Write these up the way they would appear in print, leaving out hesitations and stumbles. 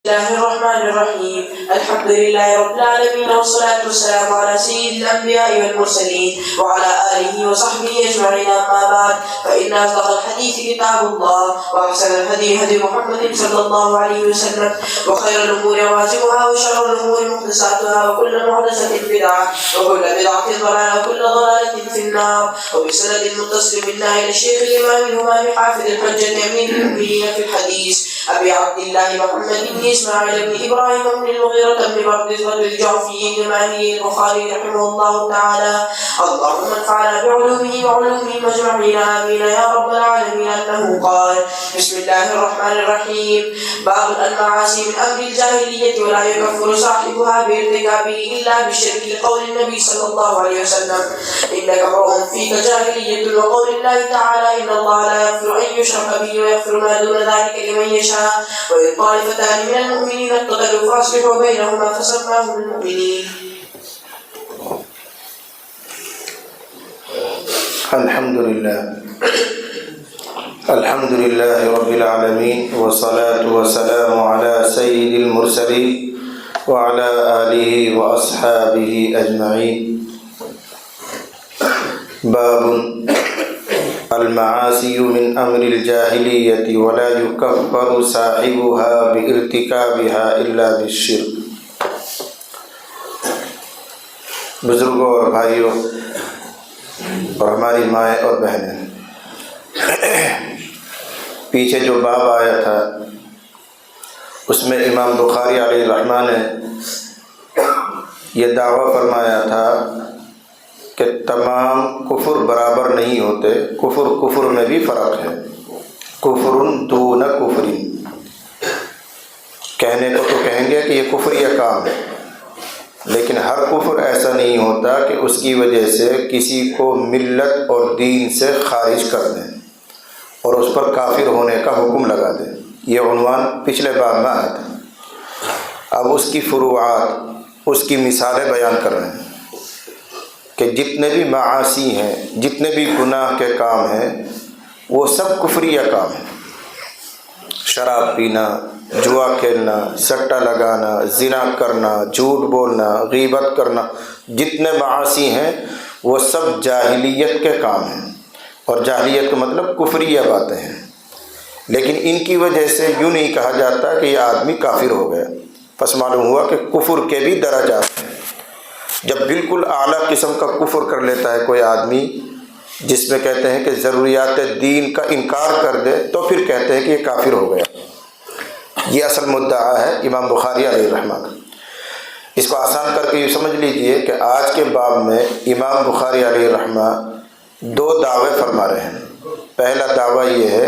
بسم الله الرحمن الرحيم. الحمد لله رب العالمين، والصلاة والسلام على سيد الأنبياء والمرسلين وعلى آله وصحبه أجمعين. أما بعد، فإن أصدق الحديث كتاب الله، وأحسن الهدي هدي محمد صلى الله عليه وسلم، وخير الأمور مواسمها، وشر الأمور محدثاتها، وكل محدثة بدعة، وكل بدعة ضلالة، وكل ضلالة في النار. وبسند متصل منا إلى الشيخ الإمام الهمام حافظ الحجة أمير المؤمنين في الحديث أبي عبد الله محمد بن إسماعيل بن إبراهيم بن المغيرة بن بردزبة الجعفي الإمامي البخاري رحمه الله تعالى: اللهم انفعنا بعلومه وعلومهم أجمعين، آمين يا رب العالمين. أنه قال: بسم الله الرحمن الرحيم. باب المعاصي من أمر الجاهلية، ولا يكفر صاحبها بارتكابه إلا بالشرك، لقول النبي صلى الله عليه وسلم: إنك امرؤ فيك جاهلية، وقول الله تعالى: إن الله لا يغفر أن يشرك به ويغفر ما دون ذلك لمن يشاء. وإن طائفتان من المؤمنين اقتتلوا فأصلحوا بينهما فسماهم المؤمنين. الحمد لله رب العالمين، والصلاة والسلام على سيد المرسلين وعلى آله وأصحابه أجمعين. باب المعاصي من أمر الجاهلية، ولا يكفر صاحبها بارتكابها إلا بالشرك. بزرگوں اور بھائیوں اور ہماری مائیں اور بہنیں، پیچھے جو باب آیا تھا اس میں امام بخاری علیہ الرحمہ نے یہ دعویٰ فرمایا تھا کہ تمام کفر برابر نہیں ہوتے، کفر میں بھی فرق ہے. کفر دون کفر، کہنے کو تو کہیں گے کہ یہ کفریہ کام ہے، لیکن ہر کفر ایسا نہیں ہوتا کہ اس کی وجہ سے کسی کو ملت اور دین سے خارج کر دیں اور اس پر کافر ہونے کا حکم لگا دیں. یہ عنوان پچھلے باب میں آیا تھا. اب اس کی فروعات، اس کی مثالیں بیان کر رہے ہیں کہ جتنے بھی معاصی ہیں، جتنے بھی گناہ کے کام ہیں، وہ سب کفریہ کام ہیں. شراب پینا، جوا کھیلنا، سٹہ لگانا، زنا کرنا، جھوٹ بولنا، غیبت کرنا، جتنے معاصی ہیں وہ سب جاہلیت کے کام ہیں. اور جاہلیت کا مطلب کفریہ باتیں ہیں. لیکن ان کی وجہ سے یوں نہیں کہا جاتا کہ یہ آدمی کافر ہو گیا. پس معلوم ہوا کہ کفر کے بھی درجات ہیں. جب بالکل اعلیٰ قسم کا کفر کر لیتا ہے کوئی آدمی، جس میں کہتے ہیں کہ ضروریات دین کا انکار کر دے، تو پھر کہتے ہیں کہ یہ کافر ہو گیا. یہ اصل مدعا ہے امام بخاری علیہ الرحمہ کا. اس کو آسان کر کے یہ سمجھ لیجئے کہ آج کے باب میں امام بخاری علیہ الرحمہ دو دعوے فرما رہے ہیں. پہلا دعویٰ یہ ہے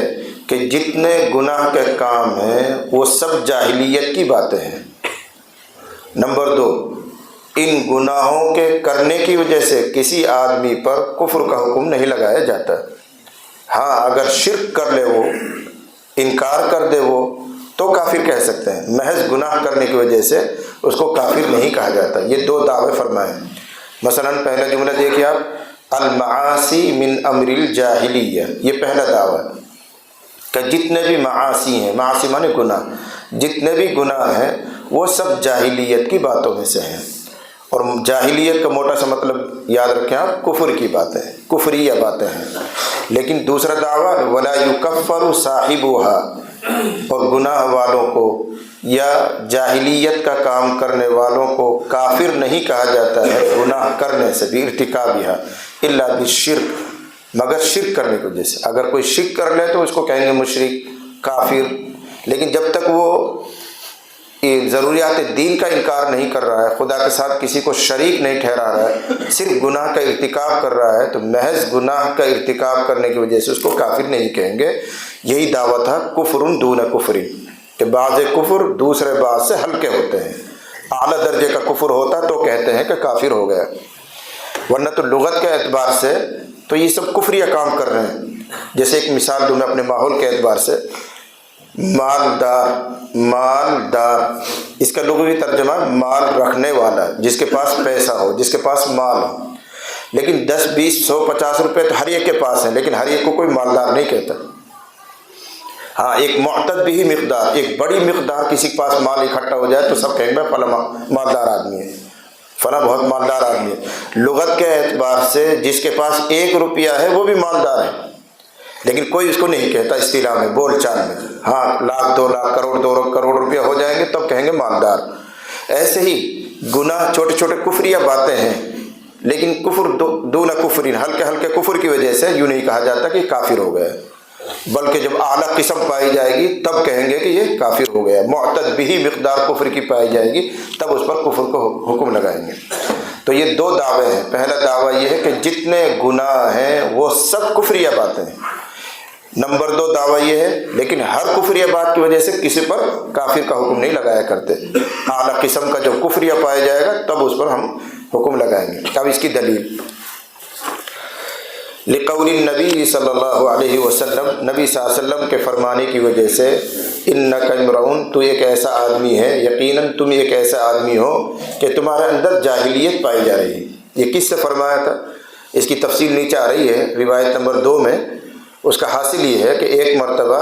کہ جتنے گناہ کے کام ہیں وہ سب جاہلیت کی باتیں ہیں. نمبر دو، ان گناہوں کے کرنے کی وجہ سے کسی آدمی پر کفر کا حکم نہیں لگایا جاتا. ہاں، اگر شرک کر لے، وہ انکار کر دے وہ، تو کافر کہہ سکتے ہیں. محض گناہ کرنے کی وجہ سے اس کو کافر نہیں کہا جاتا. یہ دو دعوے فرمائے. مثلا پہلا جملہ دیکھیے آپ، المعاصی من امر الجاہلیہ. یہ پہلا دعویٰ ہے کہ جتنے بھی معاصی ہیں، معاصی مانے گناہ، جتنے بھی گناہ ہیں وہ سب جاہلیت کی باتوں میں سے ہیں. اور جاہلیت کا موٹا سا مطلب یاد رکھیں آپ، کفر کی باتیں، کفریہ باتیں ہیں. لیکن دوسرا دعویٰ ولا یکفر صاحبها، اور گناہ والوں کو یا جاہلیت کا کام کرنے والوں کو کافر نہیں کہا جاتا ہے گناہ کرنے سے بھی، ارتکابها الا بالشرک، مگر شرک کرنے کی وجہ سے. اگر کوئی شرک کر لے تو اس کو کہیں گے مشرک، کافر. لیکن جب تک وہ ضروریات دین کا انکار نہیں کر رہا ہے، خدا کے ساتھ کسی کو شریک نہیں ٹھہرا رہا ہے، صرف گناہ کا ارتکاب کر رہا ہے، تو محض گناہ کا ارتکاب کرنے کی وجہ سے اس کو کافر نہیں کہیں گے. یہی دعویٰ تھا کفر دون کفر، کہ بعض کفر دوسرے بعض سے ہلکے ہوتے ہیں. اعلیٰ درجے کا کفر ہوتا تو کہتے ہیں کہ کافر ہو گیا، ورنہ تو لغت کے اعتبار سے تو یہ سب کفریہ کام کر رہے ہیں. جیسے ایک مثال دوں میں اپنے ماحول کے اعتبار سے، مالدار، اس کا لغوی ترجمہ مال رکھنے والا، جس کے پاس پیسہ ہو، جس کے پاس مال ہو. لیکن 10 20 100 50 روپے تو ہر ایک کے پاس ہیں، لیکن ہر ایک کو کوئی مالدار نہیں کہتا. ہاں ایک معتد بھی مقدار، ایک بڑی مقدار کسی کے پاس مال اکٹھا ہو جائے تو سب کہیں گے فلاں مالدار آدمی ہے، فلاں بہت مالدار آدمی ہے۔ لغت کے اعتبار سے جس کے پاس 1 روپیہ ہے وہ بھی مالدار ہے، لیکن کوئی اس کو نہیں کہتا اصطلاح میں، بول چال میں۔ ہاں 1,00,000 2,00,000 کروڑ روپیہ ہو جائیں گے تب کہیں گے مالدار۔ ایسے ہی گناہ چھوٹے چھوٹے کفریہ باتیں ہیں، لیکن کفر دون کفرین، ہلکے ہلکے کفر کی وجہ سے یوں نہیں کہا جاتا کہ کافر ہو گیا، بلکہ جب اعلیٰ قسم پائی جائے گی تب کہیں گے کہ یہ کافر ہو گیا۔ معتد بھی مقدار کفر کی پائی جائے گی تب اس پر کفر کو حکم لگائیں گے۔ تو یہ 2 دعوے ہیں۔ پہلا دعویٰ یہ ہے کہ جتنے گناہ ہیں وہ سب کفریہ باتیں ہیں۔ نمبر 2 دعویٰ یہ ہے لیکن ہر کفریہ بات کی وجہ سے کسی پر کافر کا حکم نہیں لگایا کرتے، اعلیٰ قسم کا جو کفریہ پایا جائے گا تب اس پر ہم حکم لگائیں گے۔ اب اس کی دلیل لقول النبی صلی اللہ علیہ وسلم، نبی صلی اللہ علیہ وسلم کے فرمانے کی وجہ سے، انک امرؤن، تو ایک ایسا آدمی ہے، یقیناً تم ایک ایسا آدمی ہو کہ تمہارے اندر جاہلیت پائی جا رہی ہے۔ یہ کس سے فرمایا تھا؟ اس کی تفصیل نیچے آ رہی ہے روایت نمبر 2 میں۔ اس کا حاصل یہ ہے کہ ایک مرتبہ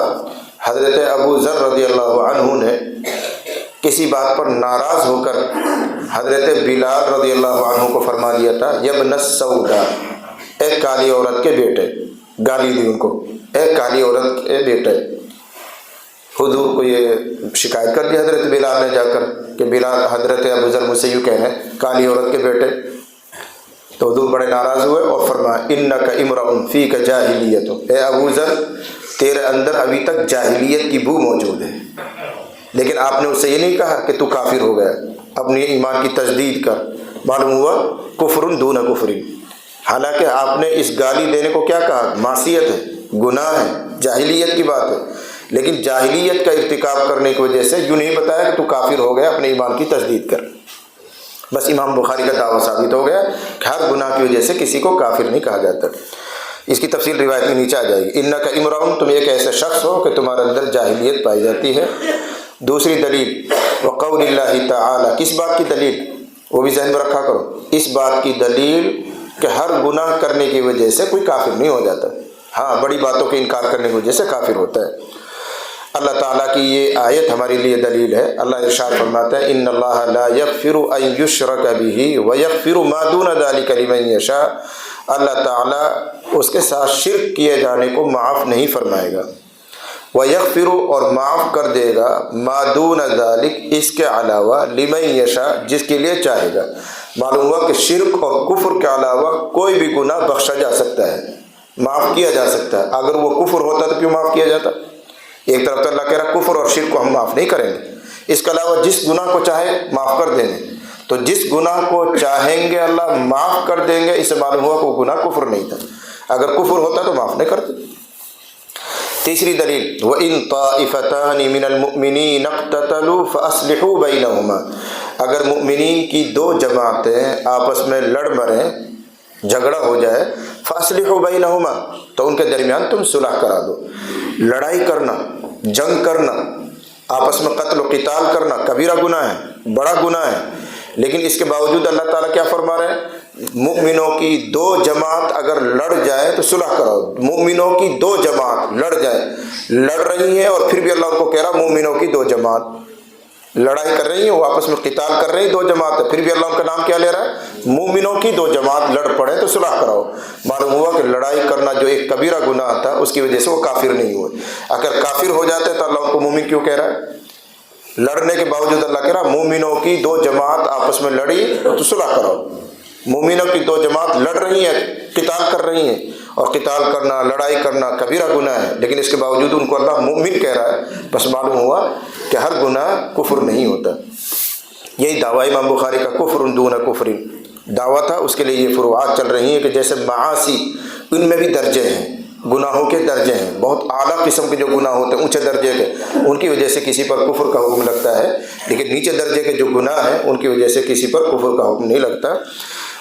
حضرت ابو ذر رضی اللہ عنہ نے کسی بات پر ناراض ہو کر حضرت بلال رضی اللہ عنہ کو فرما دیا تھا، یبن السودا، ایک کالی عورت کے بیٹے، گالی دی ان کو، ایک کالی عورت کے بیٹے۔ حضور کو یہ شکایت کر دی حضرت بلال نے جا کر کہ بلال، حضرت ابو ذر مجھ سے یوں کہہ رہے ہیں کالی عورت کے بیٹے۔ تو حضور بڑے ناراض ہوئے اور فرمایا انک امرؤ فیک جاہلیت، اے ابو ذر تیرے اندر ابھی تک جاہلیت کی بو موجود ہے۔ لیکن آپ نے اس سے یہ نہیں کہا کہ تو کافر ہو گیا، اپنی ایمان کی تجدید کر۔ معلوم ہوا کفر دون کفر، حالانکہ آپ نے اس گالی دینے کو کیا کہا؟ معصیت ہے، گناہ ہے، جاہلیت کی بات ہے، لیکن جاہلیت کا ارتکاب کرنے کی وجہ سے یوں نہیں بتایا کہ تو کافر ہو گیا، اپنے ایمان کی تجدید کر۔ بس امام بخاری کا دعویٰ ثابت ہو گیا کہ ہر گناہ کی وجہ سے کسی کو کافر نہیں کہا جاتا۔ اس کی تفصیل روایت میں نیچے آ جائے گی۔ انک امرؤ، تم ایک ایسے شخص ہو کہ تمہارے اندر جاہلیت پائی جاتی ہے۔ دوسری دلیل وقول اللہ تعالی، کس بات کی دلیل؟ وہ بھی ذہن میں رکھا کرو۔ اس بات کی دلیل کہ ہر گناہ کرنے کی وجہ سے کوئی کافر نہیں ہو جاتا، ہاں بڑی باتوں کے انکار کرنے کی وجہ سے کافر ہوتا ہے۔ اللہ تعالیٰ کی یہ آیت ہمارے لیے دلیل ہے۔ اللہ ارشاد فرماتا ہے ان اللہ لا یغفر ان یشرک بہ ویغفر ما دون ذلک لمن یشاء، اللہ تعالیٰ اس کے ساتھ شرک کیے جانے کو معاف نہیں فرمائے گا، ویغفر اور معاف کر دے گا، ما دون ذلک اس کے علاوہ، لمن یشاء جس کے لیے چاہے گا۔ معلوم ہوا کہ شرک اور کفر کے علاوہ کوئی بھی گناہ بخشا جا سکتا ہے، معاف کیا جا سکتا ہے۔ اگر وہ کفر ہوتا تو کیوں معاف کیا جاتا؟ ایک طرف تو اللہ کہہ رہا کفر اور شرک کو ہم معاف نہیں کریں گے، اس کے علاوہ جس گناہ کو چاہے معاف کر دیں گے، تو جس گناہ کو چاہیں گے اللہ معاف کر دیں گے، اس سے معلوم ہوا کہ وہ گناہ کفر نہیں تھا، اگر کفر ہوتا تو معاف نہیں کرتے۔ تیسری دلیل وَإِن طَائِفَتَانِ مِنَ الْمُؤْمِنِينَ اقْتَتَلُوا فَأَصْلِحُوا بَيْنَهُمَا، اگر مؤمنین کی 2 جماعتیں آپس میں لڑ مریں، جھگڑا ہو جائے، فَأَصْلِحُوا بَيْنَهُمَا تو ان کے درمیان تم صلح کرا دو۔ لڑائی کرنا، جنگ کرنا، آپس میں قتل و قتال کرنا کبیرہ گناہ ہے، بڑا گناہ ہے، لیکن اس کے باوجود اللہ تعالیٰ کیا فرما رہے ہیں؟ مؤمنوں کی 2 جماعت اگر لڑ جائے تو صلح کراؤ۔ مؤمنوں کی 2 جماعت لڑ جائے، لڑ رہی ہیں اور پھر بھی اللہ کو کہہ رہا مومنوں کی 2 جماعت لڑائی کر رہی ہیں، وہ آپس میں قتال کر رہی ہیں 2 جماعتیں، پھر بھی اللہ ان کا نام کیا لے رہا ہے؟ مومنوں کی 2 جماعت لڑ پڑے تو صلح کراؤ۔ معلوم ہوا کہ لڑائی کرنا جو ایک کبیرہ گناہ تھا اس کی وجہ سے وہ کافر نہیں ہوئے۔ اگر کافر ہو جاتے تو اللہ ان کو مومن کیوں کہہ رہا ہے؟ لڑنے کے باوجود اللہ کہہ رہا مومنوں کی 2 جماعت آپس میں لڑی تو صلح کراؤ۔ مومنوں کی 2 جماعت لڑ رہی ہیں، قتال کر رہی ہیں، اور قتال کرنا، لڑائی کرنا کبیرہ گناہ ہے، لیکن اس کے باوجود ان کو اللہ مومن کہہ رہا ہے۔ بس معلوم ہوا کہ ہر گناہ کفر نہیں ہوتا۔ یہی دعویٰ امام بخاری کا کفر دون کفر دعویٰ تھا، اس کے لیے یہ فروعات چل رہی ہیں کہ جیسے معاصی، ان میں بھی درجے ہیں، گناہوں کے درجے ہیں، بہت اعلیٰ قسم کے جو گناہ ہوتے ہیں اونچے درجے کے، ان کی وجہ سے کسی پر کفر کا حکم لگتا ہے، لیکن نیچے درجے کے جو گناہ ہیں ان کی وجہ سے کسی پر کفر کا حکم نہیں لگتا۔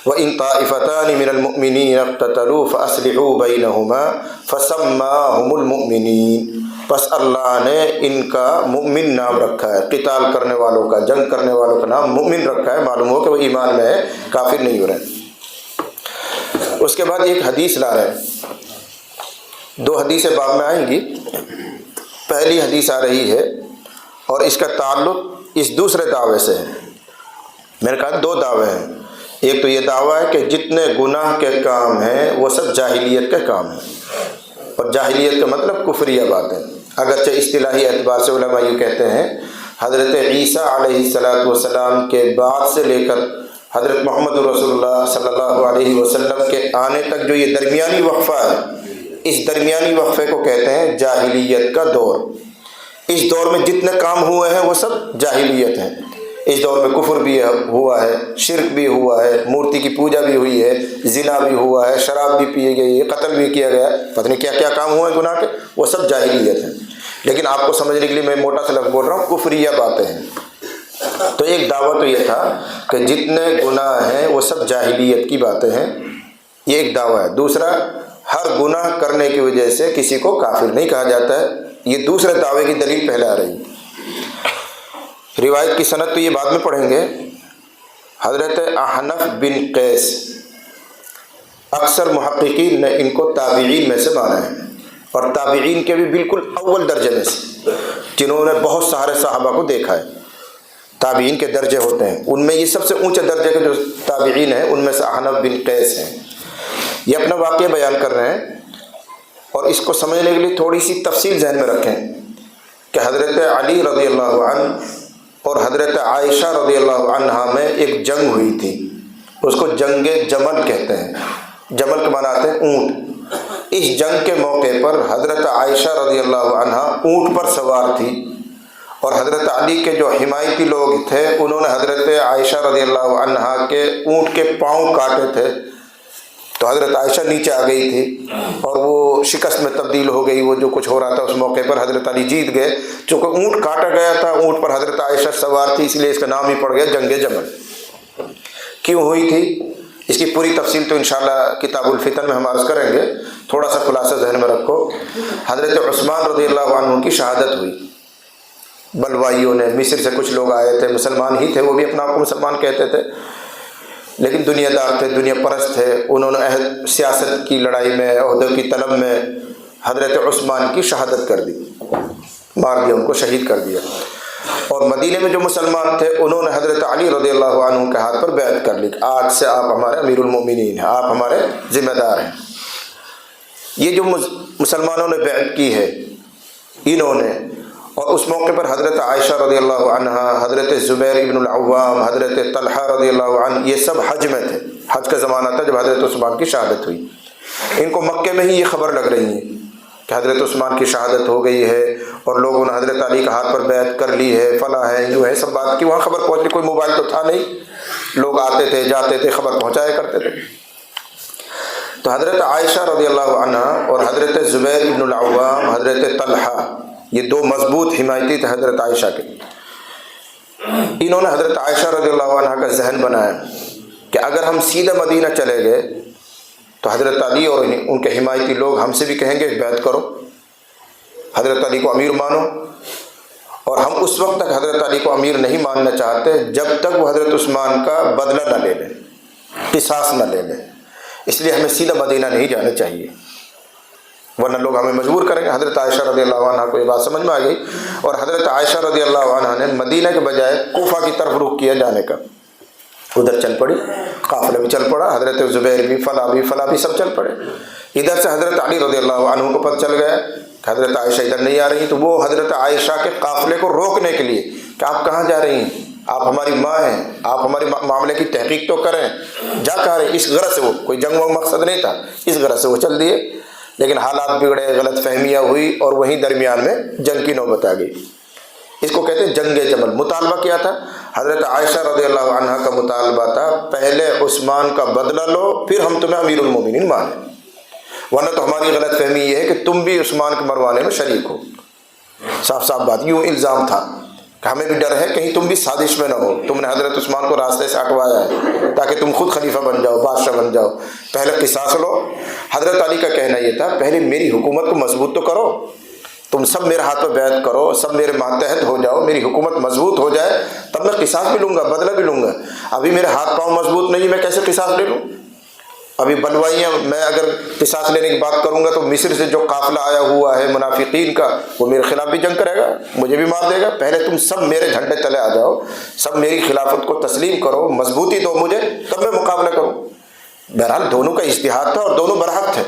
وَإِن طَائِفَتَانِ مِنَ الْمُؤْمِنِينَ اقْتَتَلُوا فَأَصْلِحُوا بَيْنَهُمَا فَسَمَّاهُمُ الْمُؤْمِنِينَ، پس اللہ نے ان کا مؤمن نام رکھا ہے، قتال کرنے والوں کا، جنگ کرنے والوں کا نام مؤمن رکھا ہے، معلوم ہو کہ وہ ایمان میں ہے، کافر نہیں ہو رہے۔ اس کے بعد ایک حدیث لا رہے ہیں، 2 حدیثیں باب میں آئیں گی۔ پہلی حدیث آ رہی ہے اور اس کا تعلق اس دوسرے دعوے سے ہے۔ میں نے کہا دو دعوے ہیں، ایک تو یہ دعویٰ ہے کہ جتنے گناہ کے کام ہیں وہ سب جاہلیت کے کام ہیں، اور جاہلیت کا مطلب کفریہ باتیں، اگرچہ اصطلاحی اعتبار سے علماء یہ کہتے ہیں حضرت عیسیٰ علیہ السلام کے بعد سے لے کر حضرت محمد رسول اللہ صلی اللہ علیہ وسلم کے آنے تک جو یہ درمیانی وقفہ ہے، اس درمیانی وقفے کو کہتے ہیں جاہلیت کا دور۔ اس دور میں جتنے کام ہوئے ہیں وہ سب جاہلیت ہیں۔ اس دور میں کفر بھی ہوا ہے، شرک بھی ہوا ہے، مورتی کی پوجا بھی ہوئی ہے، زنا بھی ہوا ہے، شراب بھی پی گئی ہے، قتل بھی کیا گیا، پتہ نہیں کیا کیا کام ہوئے ہیں گناہ کے، وہ سب جاہلیت ہیں۔ لیکن آپ کو سمجھنے کے لیے میں موٹا سا لفظ بول رہا ہوں، کفریہ باتیں ہیں۔ تو ایک دعویٰ تو یہ تھا کہ جتنے گناہ ہیں وہ سب جاہلیت کی باتیں ہیں، یہ ایک دعویٰ ہے۔ دوسرا، ہر گناہ کرنے کی وجہ سے کسی کو کافر نہیں کہا جاتا ہے، یہ دوسرے دعوے کی دلیل پہلے آ رہی ہے۔ روایت کی سند تو یہ بعد میں پڑھیں گے۔ حضرت احنف بن قیس، اکثر محققین نے ان کو تابعین میں سے مانا ہے، اور تابعین کے بھی بالکل اول درجے میں سے، جنہوں نے بہت سارے صحابہ کو دیکھا ہے۔ تابعین کے درجے ہوتے ہیں، ان میں یہ سب سے اونچے درجے کے جو تابعین ہیں ان میں سے احنف بن قیس ہیں۔ یہ اپنا واقعہ بیان کر رہے ہیں، اور اس کو سمجھنے کے لیے تھوڑی سی تفصیل ذہن میں رکھیں کہ حضرت علی رضی اللہ عنہ اور حضرت عائشہ رضی اللہ عنہا میں ایک جنگ ہوئی تھی، اس کو جنگ جمل کہتے ہیں۔ جمل کے معنی آتے ہیں اونٹ۔ اس جنگ کے موقع پر حضرت عائشہ رضی اللہ عنہا اونٹ پر سوار تھی، اور حضرت علی کے جو حمایتی لوگ تھے انہوں نے حضرت عائشہ رضی اللہ عنہا کے اونٹ کے پاؤں کاٹے تھے، تو حضرت عائشہ نیچے آ گئی تھی اور وہ شکست میں تبدیل ہو گئی۔ وہ جو کچھ ہو رہا تھا اس موقع پر حضرت علی جیت گئے، چونکہ اونٹ کاٹا گیا تھا، اونٹ پر حضرت عائشہ سوار تھی، اس لیے اس کا نام ہی پڑ گیا جنگ جمل۔ کیوں ہوئی تھی اس کی پوری تفصیل تو انشاءاللہ کتاب الفتن میں ہم عرض کریں گے، تھوڑا سا خلاصہ ذہن میں رکھو۔ حضرت عثمان رضی اللہ عنہ کی شہادت ہوئی، بلوائیوں نے، مصر سے کچھ لوگ آئے تھے، مسلمان ہی تھے، وہ بھی اپنا آپ کو مسلمان کہتے تھے، لیکن دنیا دار تھے، دنیا پرست تھے۔ انہوں نے سیاست کی لڑائی میں، عہدے کی طلب میں حضرت عثمان کی شہادت کر دی، مار دیا، ان کو شہید کر دیا۔ اور مدینے میں جو مسلمان تھے انہوں نے حضرت علی رضی اللہ عنہ کے ہاتھ پر بیعت کر لی، آج سے آپ ہمارے امیر المومنین ہیں، آپ ہمارے ذمہ دار ہیں۔ یہ جو مسلمانوں نے بیعت کی ہے انہوں نے، اور اس موقع پر حضرت عائشہ رضی اللہ عنہا، حضرت زبیر ابن العوام، حضرت طلحہ رضی اللہ عنہ، یہ سب حج میں تھے۔ حج کا زمانہ تھا جب حضرت عثمان کی شہادت ہوئی۔ ان کو مکے میں ہی یہ خبر لگ رہی ہے کہ حضرت عثمان کی شہادت ہو گئی ہے، اور لوگوں نے حضرت علی کا ہاتھ پر بیعت کر لی ہے، فلاں ہے، یوں ہے، سب بات کی وہاں خبر پہنچی۔ کوئی موبائل تو تھا نہیں، لوگ آتے تھے جاتے تھے، خبر پہنچایا کرتے تھے۔ تو حضرت عائشہ رضی اللہ عنہا اور حضرت زبیر ابن العوام، حضرت طلحہ، یہ دو مضبوط حمایتی تھے حضرت عائشہ کے۔ انہوں نے حضرت عائشہ رضی اللہ عنہ کا ذہن بنایا کہ اگر ہم سیدھا مدینہ چلے گئے تو حضرت علی اور ان کے حمایتی لوگ ہم سے بھی کہیں گے بیعت کرو، حضرت علی کو امیر مانو، اور ہم اس وقت تک حضرت علی کو امیر نہیں ماننا چاہتے جب تک وہ حضرت عثمان کا بدلہ نہ لے لیں، قصاص نہ لے لیں، اس لیے ہمیں سیدھا مدینہ نہیں جانا چاہیے، ورنہ لوگ ہمیں مجبور کریں گے۔ حضرت عائشہ رضی اللہ عنہ کو یہ بات سمجھ میں آ گئی، اور حضرت عائشہ رضی اللہ عنہ نے مدینہ کے بجائے کوفہ کی طرف رخ کیا جانے کا، ادھر چل پڑی، قافلہ بھی چل پڑا، حضرت زبیر بھی، فلاں بھی سب چل پڑے۔ ادھر سے حضرت علی رضی اللہ عنہ کو پتہ چل گیا کہ حضرت عائشہ ادھر نہیں آ رہی، تو وہ حضرت عائشہ کے قافلے کو روکنے کے لیے کہ آپ کہاں جا رہی ہیں، آپ ہماری ماں ہیں، آپ ہمارے معاملے کی تحقیق تو کریں، جا کہاں رہے، اس غرض سے، وہ کوئی جنگ و مقصد نہیں تھا، اس غرض سے وہ چل دیے، لیکن حالات بگڑے، غلط فہمیاں ہوئی، اور وہیں درمیان میں جنگ کی نوبت آ گئی۔ اس کو کہتے ہیں جنگ جمل۔ مطالبہ کیا تھا؟ حضرت عائشہ رضی اللہ عنہ کا مطالبہ تھا پہلے عثمان کا بدلہ لو، پھر ہم تمہیں امیر المومنین مانیں، ورنہ تو ہماری غلط فہمی یہ ہے کہ تم بھی عثمان کے مروانے میں شریک ہو۔ صاف صاف بات، یوں الزام تھا کہ ہمیں بھی ڈر ہے کہیں تم بھی سازش میں نہ ہو، تم نے حضرت عثمان کو راستے سے ہٹوایا ہے تاکہ تم خود خلیفہ بن جاؤ، بادشاہ بن جاؤ، پہلے قصاص لو۔ حضرت علی کا کہنا یہ تھا پہلے میری حکومت کو مضبوط تو کرو، تم سب میرے ہاتھ پہ بیعت کرو، سب میرے ماتحت ہو جاؤ، میری حکومت مضبوط ہو جائے تب میں قصاص بھی لوں گا، بدلہ بھی لوں گا، ابھی میرے ہاتھ پاؤں مضبوط نہیں، میں کیسے قصاص لے لوں؟ ابھی بلوائیاں، میں اگر قصاص لینے کی بات کروں گا تو مصر سے جو قافلہ آیا ہوا ہے منافقین کا، وہ میرے خلاف بھی جنگ کرے گا، مجھے بھی مار دے گا۔ پہلے تم سب میرے جھنڈے تلے آ جاؤ، سب میری خلافت کو تسلیم کرو، مضبوطی دو مجھے، تب میں مقابلہ کروں۔ بہرحال دونوں کا اجتہاد تھا اور دونوں برحق تھے۔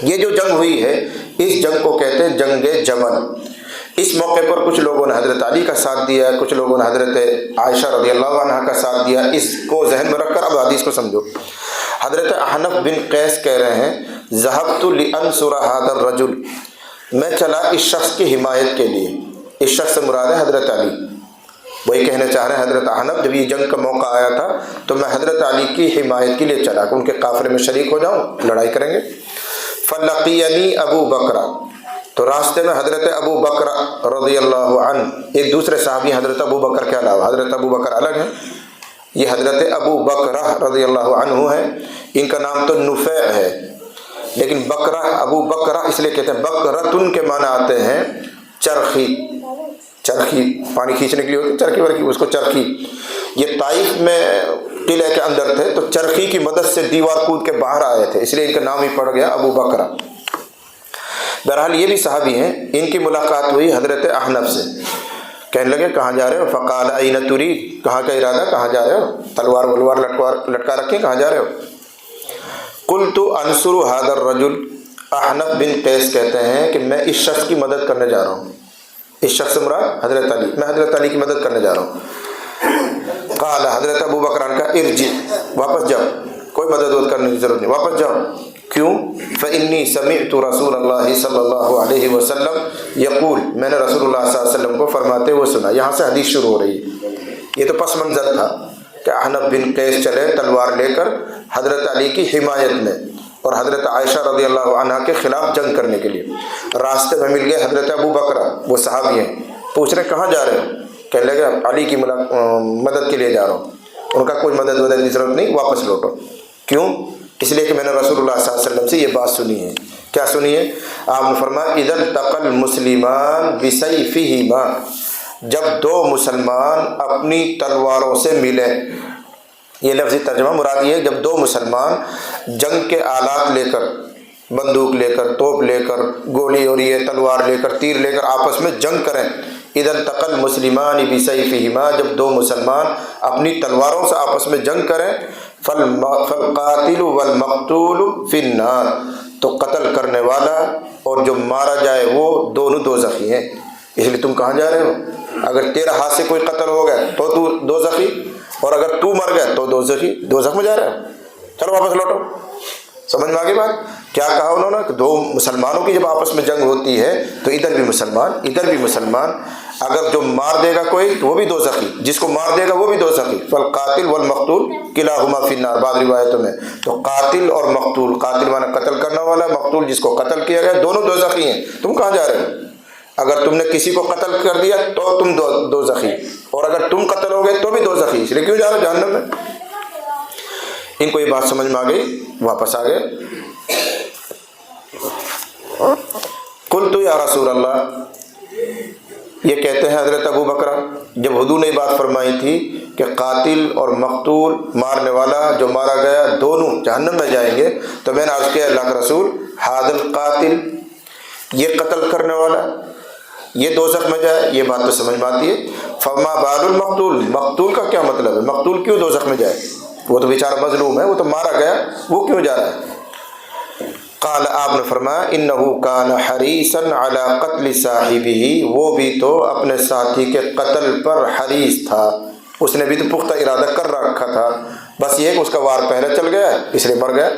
یہ جو جنگ ہوئی ہے اس جنگ کو کہتے ہیں جنگ جمل۔ اس موقع پر کچھ لوگوں نے حضرت علی کا ساتھ دیا، کچھ لوگوں نے حضرت عائشہ رضی اللہ عنہا کا ساتھ دیا۔ اس کو ذہن میں رکھ کر اب حدیث کو سمجھو۔ حضرت احنف بن قیس کہہ رہے ہیں ذهبت لانصر هذا الرجل، میں چلا اس شخص کی حمایت کے لیے۔ اس شخص سے مراد ہے حضرت علی۔ وہی کہنا چاہ رہے ہیں حضرت احنف جب یہ جنگ کا موقع آیا تھا تو میں حضرت علی کی حمایت کے لیے چلا کہ ان کے قافلے میں شریک ہو جاؤں، لڑائی کریں گے۔ فلقینی ابو بکر، تو راستے میں حضرت ابو بکر رضی اللہ عنہ، ایک دوسرے صحابی حضرت ابو بکر کے علاوہ، حضرت ابو بکر الگ ہیں، یہ حضرت ابو بکر رضی اللہ عنہ ہے، ان کا نام تو نفیع ہے، لیکن بکرہ ابو بکرہ اس لیے کہتے ہیں، بکرتن کے معنی آتے ہیں چرخی، چرخی پانی کھینچنے کے لیے ہوتی ہے چرخی ورخی، اس کو چرخی۔ یہ طائف میں قلعے کے اندر تھے تو چرخی کی مدد سے دیوار کود کے باہر آئے تھے، اس لیے ان کا نام ہی پڑ گیا ابو بکرہ۔ بہرحال یہ بھی صحابی ہیں، ان کی ملاقات ہوئی حضرت احنف سے، کہنے لگے کہاں جا رہے ہو؟ فقال این ترید، کہاں کا ارادہ، کہاں جا رہے ہو؟ تلوار ولوار لٹکا رکھیں، کہاں جا رہے ہو؟ قلت انصر هذا الرجل، احنف بن قیس کہتے ہیں کہ میں اس شخص کی مدد کرنے جا رہا ہوں۔ اس شخص سے مراد حضرت علی، میں حضرت علی کی مدد کرنے جا رہا ہوں۔ قال، حضرت ابو بکر کا ارجع، واپس جاؤ، کوئی مدد کرنے کی ضرورت نہیں، واپس جاؤ۔ کیوں؟ فإنی سمعت رسول اللہ صلی اللہ علیہ وسلم یقول، میں نے رسول اللہ صلی اللہ علیہ وسلم کو فرماتے ہوئے سنا۔ یہاں سے حدیث شروع ہو رہی ہے۔ یہ تو پس منظر تھا کہ احنف بن قیس چلے تلوار لے کر حضرت علی کی حمایت میں اور حضرت عائشہ رضی اللہ عنہا کے خلاف جنگ کرنے کے لیے۔ راستے میں مل گئے حضرت ابو بکر، وہ صحابی ہیں، پوچھ رہے کہاں جا رہے ہو؟ کہنے لگے علی کی مدد کے لیے جا رہا ہوں۔ ان کا کوئی مدد کی ضرورت نہیں، واپس لوٹو۔ کیوں؟ اس لیے کہ میں نے رسول اللہ صلی اللہ علیہ وسلم سے یہ بات سنی ہے۔ کیا سنی ہے؟ آپ نے فرمایا اذا التقى المسلمان بسیفہما، جب دو مسلمان اپنی تلواروں سے ملیں، یہ لفظی ترجمہ مراد یہ ہے جب دو مسلمان جنگ کے آلات لے کر، بندوق لے کر، توپ لے کر، گولی اور یہ تلوار لے کر، تیر لے کر آپس میں جنگ کریں۔ اذا التقى المسلمان بسیفہما، جب دو مسلمان اپنی تلواروں سے آپس میں جنگ کریں، فالقاتل والمقتول فی النار، تو قتل کرنے والا اور جو مارا جائے وہ دونوں دوزخی ہیں۔ اس لیے تم کہاں جا رہے ہو؟ اگر تیرا ہاتھ سے کوئی قتل ہو گیا تو تو دوزخی، اور اگر تو مر گیا تو دوزخی، دوزخ میں جا رہا ہے، چلو واپس لوٹو۔ سمجھ میں آ گئی بات؟ کیا کہا انہوں نے کہ دو مسلمانوں کی جب آپس میں جنگ ہوتی ہے تو ادھر بھی مسلمان ادھر بھی مسلمان، اگر جو مار دے گا کوئی تو وہ بھی دوزخی، جس کو مار دے گا وہ بھی دوزخی۔ فالقاتل والمقتول کلاہما فی النار، بعض روایتوں میں تو قاتل اور مقتول، قاتل مانا قتل کرنے والا، مقتول جس کو قتل کیا گیا، دونوں دوزخی ہیں۔ تم کہاں جا رہے ہو؟ اگر تم نے کسی کو قتل کر دیا تو تم دوزخی، اور اگر تم قتل ہو گئے تو بھی دوزخی، اس لیے کیوں جا رہے ہو جہنم میں؟ ان کو یہ بات سمجھ میں آ گئی، واپس آ گئے۔ قلت یا رسول اللہ، یہ کہتے ہیں حضرت ابو بکر جب حضور نے یہ بات فرمائی تھی کہ قاتل اور مقتول، مارنے والا جو مارا گیا، دونوں جہنم میں جائیں گے، تو میں نے عرض کیا اللہ کا رسول، ھذا القاتل، یہ قتل کرنے والا یہ دوزخ میں جائے، یہ بات تو سمجھ میں آتی ہے۔ فما بال المقتول، مقتول کا کیا مطلب ہے؟ مقتول کیوں دوزخ میں جائے؟ وہ تو بیچارہ مظلوم ہے، وہ تو مارا گیا، وہ کیوں جا رہا ہے؟ قال، آپ نے فرمایا انہ کان حریصا علی قتل صاحبہ، وہ بھی تو اپنے ساتھی کے قتل پر حریص تھا، اس نے بھی تو پختہ ارادہ کر رکھا تھا، بس یہ کہ اس کا وار پہلے چل گیا اس لیے مر گیا،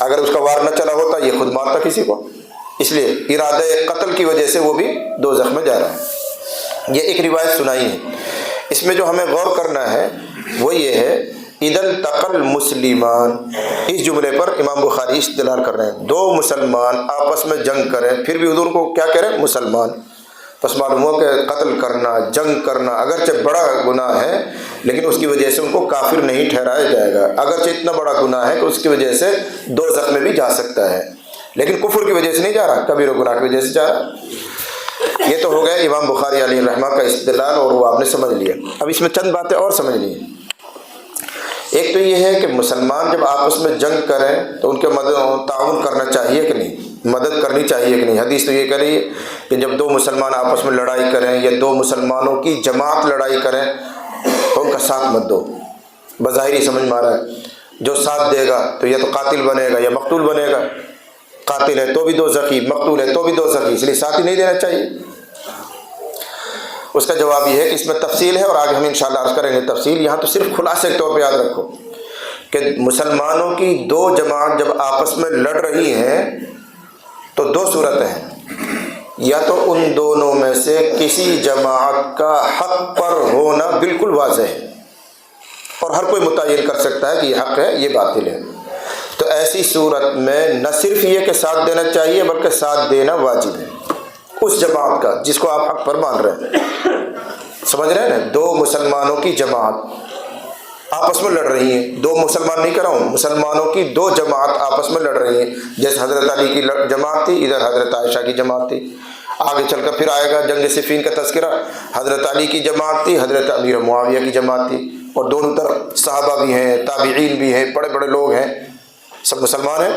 اگر اس کا وار نہ چلا ہوتا یہ خود مارتا کسی کو، اس لیے ارادہ قتل کی وجہ سے وہ بھی دوزخ میں جا رہا ہے۔ یہ ایک روایت سنائی ہے، اس میں جو ہمیں غور کرنا ہے وہ یہ ہے اذا التقى المسلمان، اس جملے پر امام بخاری استدلال کر رہے ہیں، دو مسلمان آپس میں جنگ کریں، پھر بھی حضور کو کیا کہہ رہے ہیں؟ مسلمان۔ بس معلوم ہو کہ قتل کرنا، جنگ کرنا اگرچہ بڑا گناہ ہے لیکن اس کی وجہ سے ان کو کافر نہیں ٹھہرایا جائے گا، اگرچہ اتنا بڑا گناہ ہے کہ اس کی وجہ سے دوزخ میں بھی جا سکتا ہے، لیکن کفر کی وجہ سے نہیں جا رہا، کبیر و گناہ کی وجہ سے جا رہا۔ یہ تو ہو گیا امام بخاری علیہ الرحمہ کا استدلال، اور وہ آپ نے سمجھ لیا۔ اب اس میں چند باتیں اور سمجھنی ہیں۔ ایک تو یہ ہے کہ مسلمان جب آپس میں جنگ کریں تو ان کے مدد تعاون کرنا چاہیے کہ نہیں، مدد کرنی چاہیے کہ نہیں. حدیث تو یہ کہہ رہی ہے کہ جب دو مسلمان آپس میں لڑائی کریں یا دو مسلمانوں کی جماعت لڑائی کریں تو ان کا ساتھ مت دو. بظاہر ہی سمجھ میں آ رہا ہے، جو ساتھ دے گا تو یا تو قاتل بنے گا یا مقتول بنے گا. قاتل ہے تو بھی دوزخی، مقتول ہے تو بھی دوزخی، اس لیے ساتھ ہی نہیں دینا چاہیے. اس کا جواب یہ ہے کہ اس میں تفصیل ہے اور آگے ہم انشاءاللہ عرض کریں گے تفصیل. یہاں تو صرف خلاصے کے طور پہ یاد رکھو کہ مسلمانوں کی دو جماعت جب آپس میں لڑ رہی ہیں تو دو صورتیں ہیں. یا تو ان دونوں میں سے کسی جماعت کا حق پر ہونا بالکل واضح ہے اور ہر کوئی متعین کر سکتا ہے کہ یہ حق ہے یہ باطل ہے، تو ایسی صورت میں نہ صرف یہ کہ ساتھ دینا چاہیے بلکہ ساتھ دینا واجب ہے اس جماعت کا جس کو آپ حق پر مان رہے ہیں. سمجھ رہے ہیں نا؟ دو مسلمانوں کی جماعت آپس میں لڑ رہی ہیں، دو مسلمان نہیں کر رہا ہوں، مسلمانوں کی دو جماعت آپس میں لڑ رہی ہیں. جیسے حضرت علی کی جماعت تھی، ادھر حضرت عائشہ کی جماعت تھی. آگے چل کر پھر آئے گا جنگ صفین کا تذکرہ. حضرت علی کی جماعت تھی، حضرت امیر معاویہ کی جماعت تھی، اور دونوں طرف صحابہ بھی ہیں، تابعین بھی ہیں، بڑے بڑے لوگ ہیں، سب مسلمان ہیں.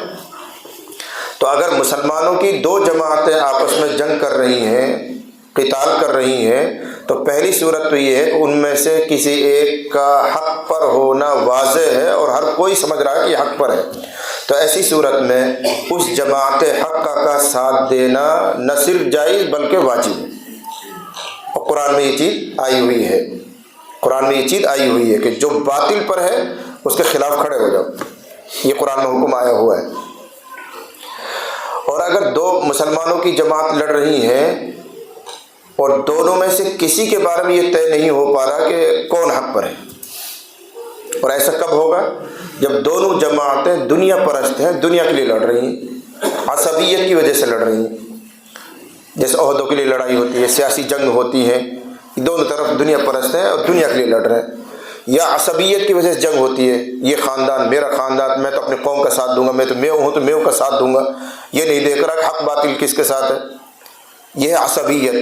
تو اگر مسلمانوں کی دو جماعتیں آپس میں جنگ کر رہی ہیں، قتال کر رہی ہیں، تو پہلی صورت تو یہ ہے کہ ان میں سے کسی ایک کا حق پر ہونا واضح ہے اور ہر کوئی سمجھ رہا ہے کہ یہ حق پر ہے. تو ایسی صورت میں اس جماعت حق کا ساتھ دینا نہ صرف جائز بلکہ واجب ہے. اور قرآن میں یہ چیز آئی ہوئی ہے، قرآن میں یہ چیز آئی ہوئی ہے کہ جو باطل پر ہے اس کے خلاف کھڑے ہو جاؤ. یہ قرآن میں حکم آیا ہوا ہے. اور اگر دو مسلمانوں کی جماعت لڑ رہی ہے اور دونوں میں سے کسی کے بارے میں یہ طے نہیں ہو پا رہا کہ کون حق پر ہے، اور ایسا کب ہوگا؟ جب دونوں جماعتیں دنیا پرست ہیں، دنیا کے لیے لڑ رہی ہیں، عصبیت کی وجہ سے لڑ رہی ہیں. جیسے عہدوں کے لیے لڑائی ہوتی ہے، سیاسی جنگ ہوتی ہے، دونوں طرف دنیا پرست ہیں اور دنیا کے لیے لڑ رہے ہیں. یا عصبیت کی وجہ سے جنگ ہوتی ہے، یہ خاندان میرا خاندان، میں تو اپنی قوم کا ساتھ دوں گا، میں تو میو ہوں تو میو کا ساتھ دوں گا، یہ نہیں دیکھ رہا کہ حق باطل کس کے ساتھ ہے. یہ ہے عصبیت،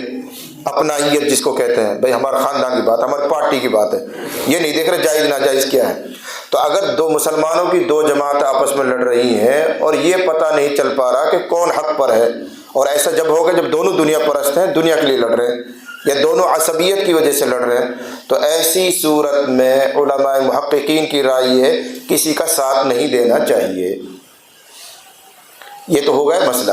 اپنائیت جس کو کہتے ہیں. بھائی ہمارا خاندان کی بات، ہماری پارٹی کی بات ہے، یہ نہیں دیکھ رہے جائز ناجائز کیا ہے. تو اگر دو مسلمانوں کی دو جماعتیں آپس میں لڑ رہی ہیں اور یہ پتہ نہیں چل پا رہا کہ کون حق پر ہے، اور ایسا جب ہوگا جب دونوں دنیا پرست ہیں، دنیا کے لیے لڑ رہے ہیں، یا دونوں عصبیت کی وجہ سے لڑ رہے ہیں، تو ایسی صورت میں علماء محققین کی رائے ہے کسی کا ساتھ نہیں دینا چاہیے. یہ تو ہو گیا مسئلہ.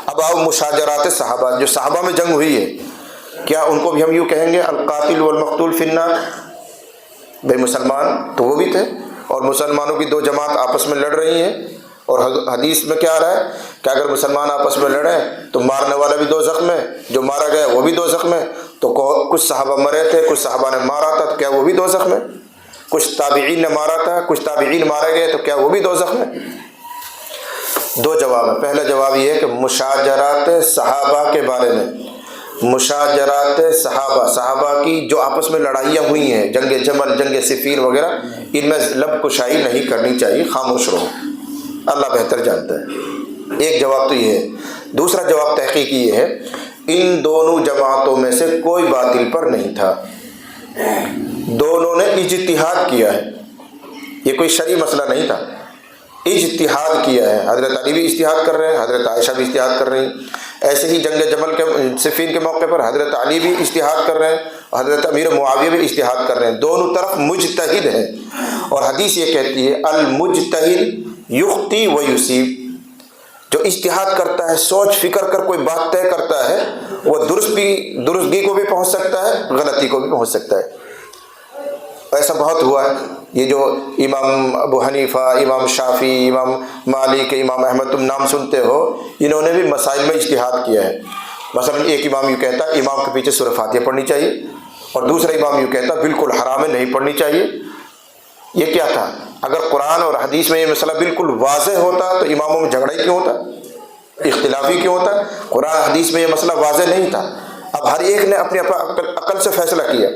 اب آؤ مشاجرات صحابہ، جو صحابہ میں جنگ ہوئی ہے، کیا ان کو بھی ہم یوں کہیں گے القاتل والمقتول فی النار؟ بھائی مسلمان تو وہ بھی تھے، اور مسلمانوں کی دو جماعت آپس میں لڑ رہی ہیں، اور حدیث میں کیا آ رہا ہے کہ اگر مسلمان آپس میں لڑیں تو مارنے والا بھی دوزخ میں، جو مارا گیا وہ بھی دوزخ میں. تو کچھ صحابہ مرے تھے، کچھ صحابہ نے مارا تھا، تو کیا وہ بھی دوزخ میں؟ کچھ تابعین نے مارا تھا، کچھ تابعین مارے گئے، تو کیا وہ بھی دوزخ میں؟ دو جواب ہیں. پہلا جواب یہ ہے کہ مشاجرات صحابہ کے بارے میں، مشاجرات صحابہ کی جو آپس میں لڑائیاں ہوئی ہیں، جنگ جمل، جنگ صفین وغیرہ، ان میں لب کشائی نہیں کرنی چاہیے، خاموش رہو، اللہ بہتر جانتا ہے. ایک جواب تو یہ ہے. دوسرا جواب تحقیقی یہ ہے، ان دونوں جماعتوں میں سے کوئی باطل پر نہیں تھا، دونوں نے اجتہاد کیا ہے. یہ کوئی شرعی مسئلہ نہیں تھا، اجتہاد کیا ہے. حضرت علی بھی اجتہاد کر رہے ہیں، حضرت عائشہ بھی اجتہاد کر رہی ہیں. ایسے ہی جنگ جمل کے صفین کے موقع پر حضرت علی بھی اجتہاد کر رہے ہیں، حضرت امیر معاویہ بھی اجتہاد کر رہے ہیں. دونوں طرف مجتہد ہیں، اور حدیث یہ کہتی ہے المجتہد یخطی و یصیب. جو اجتہاد کرتا ہے، سوچ فکر کر کوئی بات طے کرتا ہے، وہ درستگی کو بھی پہنچ سکتا ہے، غلطی کو بھی پہنچ سکتا ہے. ایسا بہت ہوا ہے. یہ جو امام ابو حنیفہ، امام شافعی، امام مالک، امام احمد، تم نام سنتے ہو، انہوں نے بھی مسائل میں اجتہاد کیا ہے. مثلا ایک امام یوں کہتا ہے امام کے پیچھے سورہ فاتحہ پڑھنی چاہیے، اور دوسرا امام یوں کہتا ہے بالکل حرام ہے، نہیں پڑھنی چاہیے. یہ کیا تھا؟ اگر قرآن اور حدیث میں یہ مسئلہ بالکل واضح ہوتا تو اماموں میں جھگڑا ہی کیوں ہوتا، اختلافی کیوں ہوتا؟ قرآن حدیث میں یہ مسئلہ واضح نہیں تھا. اب ہر ایک نے اپنی عقل سے فیصلہ کیا،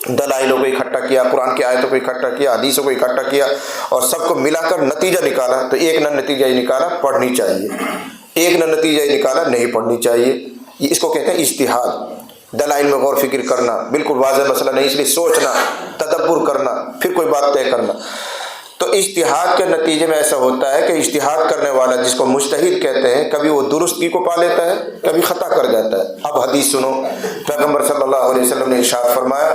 دلائلوں کو اکٹھا کیا، قرآن کی آیتوں کو اکٹھا کیا، حدیثوں کو اکٹھا کیا، اور سب کو ملا کر نتیجہ نکالا. تو ایک نے نتیجہ یہ نکالا پڑھنی چاہیے، ایک نے نتیجہ یہ نکالا نہیں پڑھنی چاہیے. اس کو کہتے ہیں اجتہاد. دلائل میں غور فکر کرنا، بالکل واضح مسئلہ نہیں اس لیے سوچنا، تدبر کرنا، پھر کوئی بات طے کرنا. تو اجتہاد کے نتیجے میں ایسا ہوتا ہے کہ اجتہاد کرنے والا جس کو مجتہد کہتے ہیں کبھی وہ درستگی کو پا لیتا ہے کبھی خطا کر جاتا ہے۔ اب حدیث سنو، پیغمبر صلی اللہ علیہ وسلم نے ارشاد فرمایا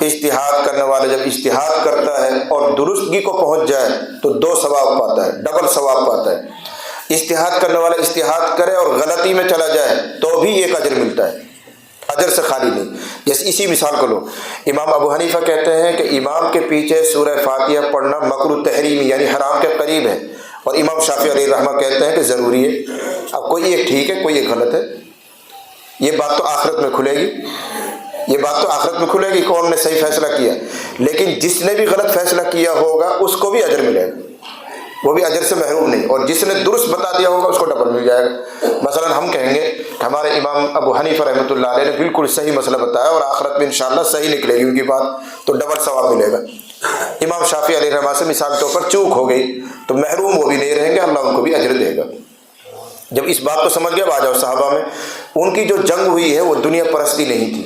اجتہاد کرنے والا جب اجتہاد کرتا ہے اور درستگی کو پہنچ جائے تو 2 ثواب پاتا ہے، ڈبل ثواب پاتا ہے۔ اجتہاد کرنے والا اجتہاد کرے اور غلطی میں چلا جائے تو بھی ایک اجر ملتا ہے، اجر سے خالی نہیں۔ جیسے اسی مثال کو لو، امام ابو حنیفہ کہتے ہیں کہ امام کے پیچھے سورہ فاتحہ پڑھنا مکروہ تحریمی یعنی حرام کے قریب ہے، اور امام شافعی علیہ الرحمہ کہتے ہیں کہ ضروری ہے۔ اب کوئی ایک ٹھیک ہے کوئی ایک غلط ہے، یہ بات تو آخرت میں کھلے گی، یہ بات تو آخرت میں کھلے گی کون نے صحیح فیصلہ کیا، لیکن جس نے بھی غلط فیصلہ کیا ہوگا اس کو بھی اجر ملے گا، وہ بھی اجر سے محروم نہیں، اور جس نے درست بتا دیا ہوگا اس کو ڈبل مل جائے گا۔ مثلا ہم کہیں گے کہ ہمارے امام ابو حنیفہ رحمۃ اللہ علیہ نے بالکل صحیح مسئلہ بتایا اور آخرت میں انشاءاللہ صحیح نکلے گی ان کی بات، تو ڈبل ثواب ملے گا۔ امام شافعی علیہ الرحمہ سے مثال کے طور پر چوک ہو گئی تو محروم وہ بھی نہیں رہیں گے، اللہ ان کو بھی اجر دے گا۔ جب اس بات کو سمجھ گیا، آ جاؤ صحابہ میں ان کی جو جنگ ہوئی ہے وہ دنیا پرستی نہیں تھی،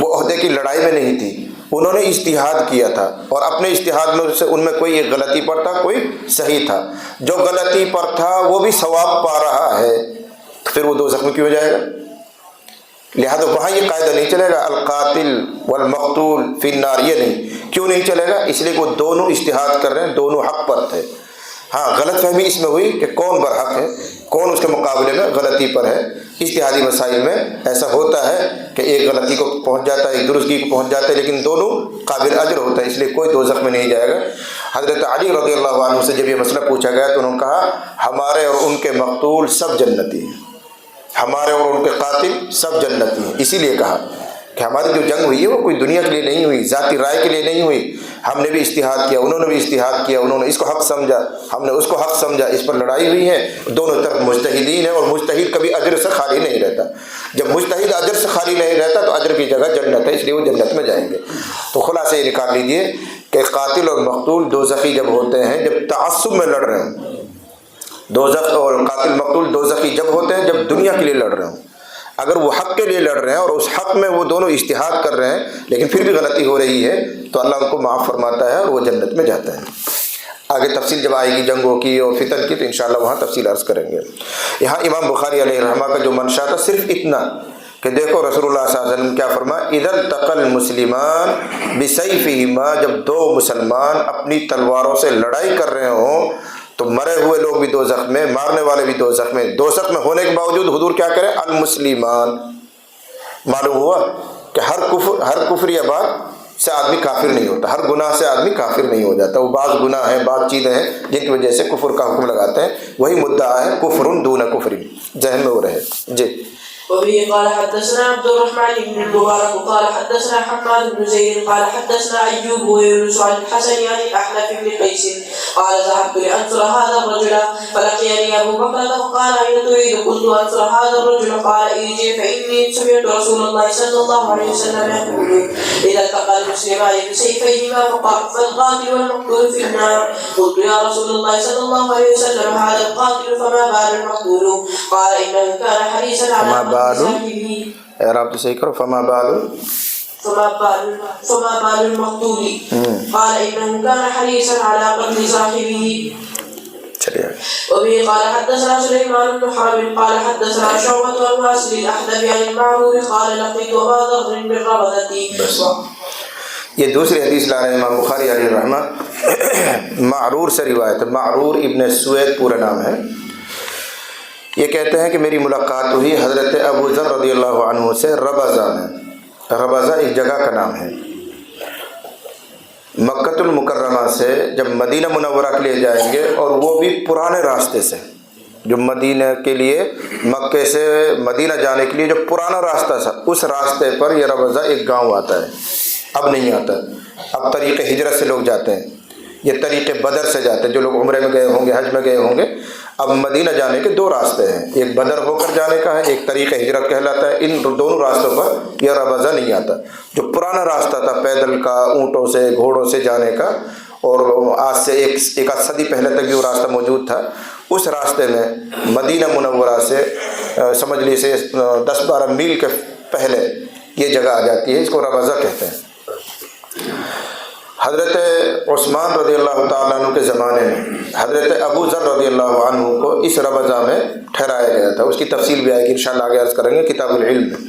وہ عہدے کی لڑائی میں نہیں تھی، انہوں نے اجتہاد کیا تھا اور اپنے اجتہاد میں سے ان میں کوئی ایک غلطی پر تھا کوئی صحیح تھا، جو غلطی پر تھا وہ بھی ثواب پا رہا ہے، پھر وہ دوزخ میں کیوں جائے گا؟ لہذا وہاں یہ قاعدہ نہیں چلے گا القاتل والمقتول فی النار، یہ نہیں، کیوں نہیں چلے گا؟ اس لیے کہ وہ دونوں اجتہاد کر رہے ہیں، دونوں حق پر تھے۔ ہاں غلط فہمی اس میں ہوئی کہ کون برحق ہے، کون اس کے مقابلے میں غلطی پر ہے۔ اجتہادی مسائل میں ایسا ہوتا ہے کہ ایک غلطی کو پہنچ جاتا ہے ایک درستگی کو پہنچ جاتا ہے، لیکن دونوں قابل اجر ہوتا ہے، اس لیے کوئی دوزخ میں نہیں جائے گا۔ حضرت علی رضی اللہ عنہ سے جب یہ مسئلہ پوچھا گیا تو انہوں نے کہا ہمارے اور ان کے مقتول سب جنتی ہیں، ہمارے اور ان کے قاتل سب جنتی ہیں۔ اسی لیے کہا کہ ہماری جو جنگ ہوئی ہے وہ کوئی دنیا کے لیے نہیں ہوئی، ذاتی رائے کے لیے نہیں ہوئی، ہم نے بھی اجتہاد کیا، انہوں نے بھی اجتہاد کیا، انہوں نے اس کو حق سمجھا، ہم نے اس کو حق سمجھا، اس پر لڑائی ہوئی ہے، دونوں طرف مجتہدین ہیں، اور مجتہد کبھی اجر سے خالی نہیں رہتا۔ جب مجتہد اجر سے خالی نہیں رہتا تو اجر کی جگہ جنت ہے، اس لیے وہ جنت میں جائیں گے۔ تو خلاصہ یہ نکال لیجئے کہ قاتل اور مقتول دوزخی جب ہوتے ہیں جب تعصب میں لڑ رہے ہوں، دوزخ اور قاتل مقتول دوزخی جب ہوتے ہیں جب دنیا کے لیے لڑ رہے ہوں۔ اگر وہ حق کے لیے لڑ رہے ہیں اور اس حق میں وہ دونوں اجتہاد کر رہے ہیں لیکن پھر بھی غلطی ہو رہی ہے تو اللہ ان کو معاف فرماتا ہے اور وہ جنت میں جاتا ہے۔ آگے تفصیل جب آئے گی جنگوں کی اور فتن کی تو انشاءاللہ وہاں تفصیل عرض کریں گے۔ یہاں امام بخاری علیہ الرحمہ کا جو منشا تھا صرف اتنا کہ دیکھو رسول اللہ صلی اللہ علیہ وسلم کیا فرمایا، اذا التقى المسلمان بسیفہما، جب دو مسلمان اپنی تلواروں سے لڑائی کر رہے ہوں تو مرے ہوئے لوگ بھی دوزخ میں، مارنے والے بھی دوزخ میں، دوزخ میں ہونے کے باوجود حضور کیا کریں؟ المسلمان۔ معلوم ہوا کہ ہر کفر یا بات سے آدمی کافر نہیں ہوتا، ہر گناہ سے آدمی کافر نہیں ہو جاتا، وہ بعض گناہ ہیں بعض چیزیں ہیں جن کی وجہ سے کفر کا حکم لگاتے ہیں، وہی مدعا ہے کفر دون کفر، ذہن میں وہ رہے۔ جی وبه قال حدثنا عبد الرحمن بن المبارك قال حدثنا حماد بن زيد قال حدثنا أيوب ويونس عن الحسن عن الأحنف بن قيس قال ذهبت لأنصر هذا الرجل فلقيني أبو بكر فقال أين تريد؟ قلت أنصر هذا الرجل قال ارجع فإني سمعت رسول الله صلى الله عليه وسلم يقول إذا التقى المسلمان بسيفيهما فالقاتل والمقتول في النار. قلت يا رسول الله صلى الله عليه وسلم هذا القاتل فما بال المقتول؟ قال إنه كان حريصا على اعراب تو صحیح کرو، فما بال المقتول قال إنه كان حريصا على قتل صاحبه. وبه قال حدثنا سليمان بن حرب قال حدثنا شعبة عن واصل الأحدب عن المعرور قال لقيت أبا ذر بالربذة. یہ دوسری حدیث لا رہے ہیں امام بخاری علیہ الرحمہ، معرور سے روایت ہے، معرور ابن سوید پورا نام ہے۔ یہ کہتے ہیں کہ میری ملاقات ہوئی حضرت ابو ذر رضی اللہ عنہ سے ربضہ میں، ربضہ ایک جگہ کا نام ہے، مکۃ المکرمہ سے جب مدینہ منورہ کے لیے جائیں گے، اور وہ بھی پرانے راستے سے، جو مدینہ کے لیے مکے سے مدینہ جانے کے لیے جو پرانا راستہ تھا اس راستے پر یہ ربضہ ایک گاؤں آتا ہے، اب نہیں آتا، اب طریق ہجرت سے لوگ جاتے ہیں، یہ طریق بدر سے جاتے ہیں، جو لوگ عمرے میں گئے ہوں گے حج میں گئے ہوں گے۔ اب مدینہ جانے کے دو راستے ہیں، ایک بدر ہو کر جانے کا ہے، ایک طریق ہجرت کہلاتا ہے، ان دونوں راستوں پر یہ ربضہ نہیں آتا۔ جو پرانا راستہ تھا پیدل کا، اونٹوں سے گھوڑوں سے جانے کا، اور آج سے ایک آدھ صدی پہلے تک بھی وہ راستہ موجود تھا، اس راستے میں مدینہ منورہ سے سمجھ لیجیے 10-12 میل کے پہلے یہ جگہ آ جاتی ہے، اس کو ربضہ کہتے ہیں۔ حضرت عثمان رضی اللہ تعالیٰ عنہ کے زمانے میں حضرت ابو ذر رضی اللہ عنہ کو اس ربضہ میں ٹھہرایا گیا تھا. اس کی تفصیل بھی آئے گی انشاءاللہ، آگے عرض کریں گے کتاب العلم میں.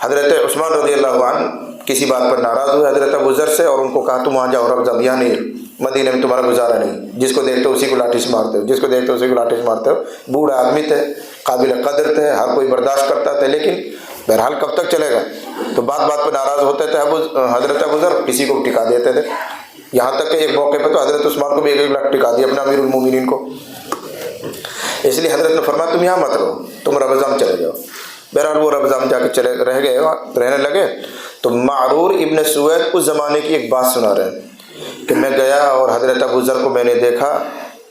حضرت عثمان رضی اللہ عنہ کسی بات پر ناراض ہوئے حضرت ابو ذر سے، اور ان کو کہا تم وہاں جاؤ ربضہ، یہاں نہیں، مدینے میں تمہارا گزارا نہیں. جس کو دیکھتے ہو اسی کو لاٹھی سے مارتے ہو، جس کو دیکھتے ہو اسی کو لاٹھی سے مارتے ہو. بوڑھا آدمی تھے، قابل قدر تھے، ہر کوئی برداشت کرتا تھا، لیکن بہرحال کب تک چلے گا. تو بات بات پہ ناراض ہوتے تھے. حضرت ابو ذر کسی کو ٹکا دیتے تھے، یہاں تک کہ ایک موقع پہ تو حضرت عثمان کو بھی 1 لاکھ ٹکا دیا، اپنے امیر المومنین کو. اس لیے حضرت نے فرمایا تم یہاں مت رہو، تم ربضہ میں چلے جاؤ. بہرحال وہ ربضہ میں جا کے رہنے لگے. تو معرور ابن سوید اس زمانے کی ایک بات سنا رہے ہیں کہ میں گیا اور حضرت ابو ذر کو میں نے دیکھا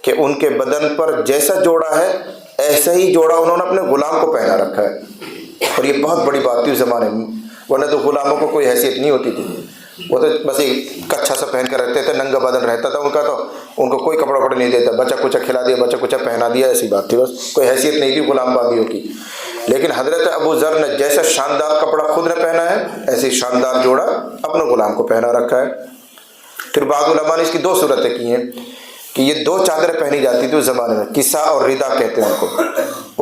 کہ ان کے بدن پر جیسا جوڑا ہے ایسا ہی جوڑا انہوں نے اپنے غلام کو پہنا رکھا ہے. اور یہ بہت بڑی بات تھی اس زمانے میں، ورنہ تو غلاموں کو کوئی حیثیت نہیں ہوتی تھی. وہ تو بس ایک کچھا سا پہن کر رہتے تھے، ننگا بدن رہتا تھا ان کا، تو ان کو کوئی کپڑا وپڑا نہیں دیتا، بچہ کچھ کھلا دیا، بچہ کچھ پہنا دیا، ایسی بات تھی. بس کوئی حیثیت نہیں تھی غلام بازیوں کی. لیکن حضرت ابو ذر نے جیسا شاندار کپڑا خود نے پہنا ہے ایسے شاندار جوڑا اپنے غلام کو پہنا رکھا ہے. پھر بعض علماء نے اس کی 2 صورتیں کی ہیں کہ یہ 2 چادریں پہنی جاتی تھی اس زمانے میں، کسا اور ردا کہتے ہیں ان کو.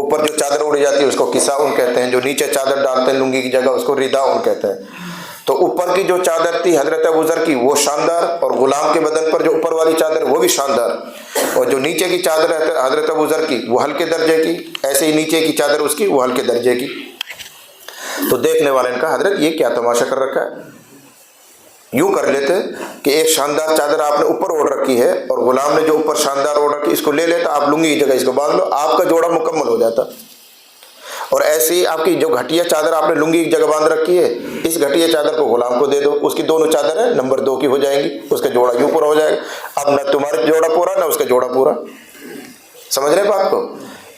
اوپر جو چادر اڑی جاتی ہے اس کو کسا اون کہتے ہیں، جو نیچے چادر ڈالتے ہیں لنگی کی جگہ اس کو ردا اون کہتے ہیں. تو اوپر کی جو چادر تھی حضرت ابو ذر کی وہ شاندار، اور غلام کے بدن پر جو اوپر والی چادر وہ بھی شاندار، اور جو نیچے کی چادر ہے حضرت ابو ذر کی وہ ہلکے درجے کی، ایسے ہی نیچے کی چادر اس کی وہ ہلکے درجے کی. تو دیکھنے والے نے کہا حضرت یہ کیا تماشا کر رکھا ہے. یوں کر لیتے کہ ایک شاندار چادر آپ نے اوپر اوڑھ رکھی ہے اور غلام نے جو اوپر شاندار اوڑھ رکھی اس کو لے لیتا، آپ لنگی کی جگہ اس کو باندھ لو، آپ کا جوڑا مکمل ہو جاتا. اور ایسے ہی آپ کی جو گھٹیا چادر آپ نے لنگی کی جگہ باندھ رکھی ہے اس گھٹیا چادر کو غلام کو دے دو، اس کی دونوں چادریں نمبر 2 کی ہو جائیں گی، اس کا جوڑا یوں پورا ہو جائے گا. اب نہ تمہارا جوڑا پورا نہ اس کا جوڑا پورا. سمجھ رہے بات کو؟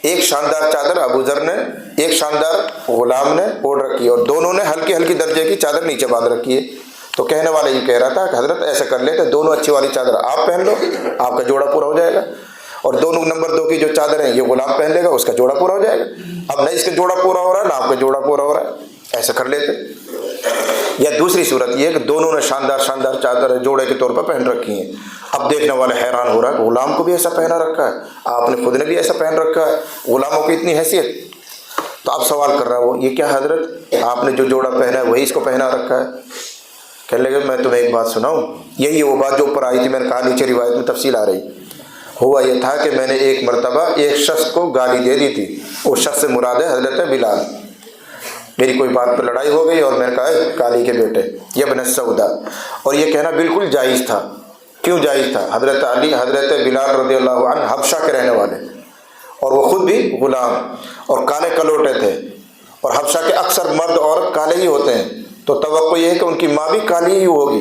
ایک شاندار چادر ابو ذر نے، ایک شاندار غلام نے اوڑھ رکھی ہے، اور دونوں نے ہلکی ہلکی درجے کی چادر نیچے باندھ رکھی ہے. تو کہنے والا یہ کہہ رہا تھا کہ حضرت ایسا کر لیتے دونوں اچھی والی چادر آپ پہن لو، آپ کا جوڑا پورا ہو جائے گا، اور دونوں نمبر 2 کی جو چادر ہیں یہ غلام پہن لے گا، اس کا جوڑا پورا ہو جائے گا. اب نہ اس کا جوڑا پورا ہو رہا ہے نہ آپ کا جوڑا پورا ہو رہا ہے، ایسا کر لیتے. یا دوسری صورت یہ ہے کہ دونوں نے شاندار شاندار چادر جوڑے کے طور پر پہن رکھی ہیں. اب دیکھنے والے حیران ہو رہا ہے کہ غلام کو بھی ایسا پہنا رکھا ہے، آپ نے خود نے بھی ایسا پہن رکھا ہے، غلاموں کی اتنی حیثیت. تو اب سوال کر رہا ہے وہ یہ کیا حضرت، آپ نے جو جوڑا پہنا ہے وہی اس کو پہنا رکھا ہے. کہنے لگے میں تمہیں ایک بات سناؤں، یہی ہے وہ بات جو اوپر آئی تھی، میں نے کہا نیچے روایت میں تفصیل آ رہی. ہوا یہ تھا کہ میں نے ایک مرتبہ ایک شخص کو گالی دے دی تھی، اس شخص سے مراد ہے حضرت بلال. میری کوئی بات پر لڑائی ہو گئی اور میں نے کہا کالی کے بیٹے یا ابن سودا، اور یہ کہنا بالکل جائز تھا. کیوں جائز تھا؟ حضرت علی حضرت بلال رضی اللہ عنہ حبشہ کے رہنے والے، اور وہ خود بھی غلام اور کالے کلوٹے تھے، اور حبشہ کے اکثر مرد عورت کالے ہی ہوتے ہیں، تو توقع یہ ہے کہ ان کی ماں بھی کالی ہی ہوگی.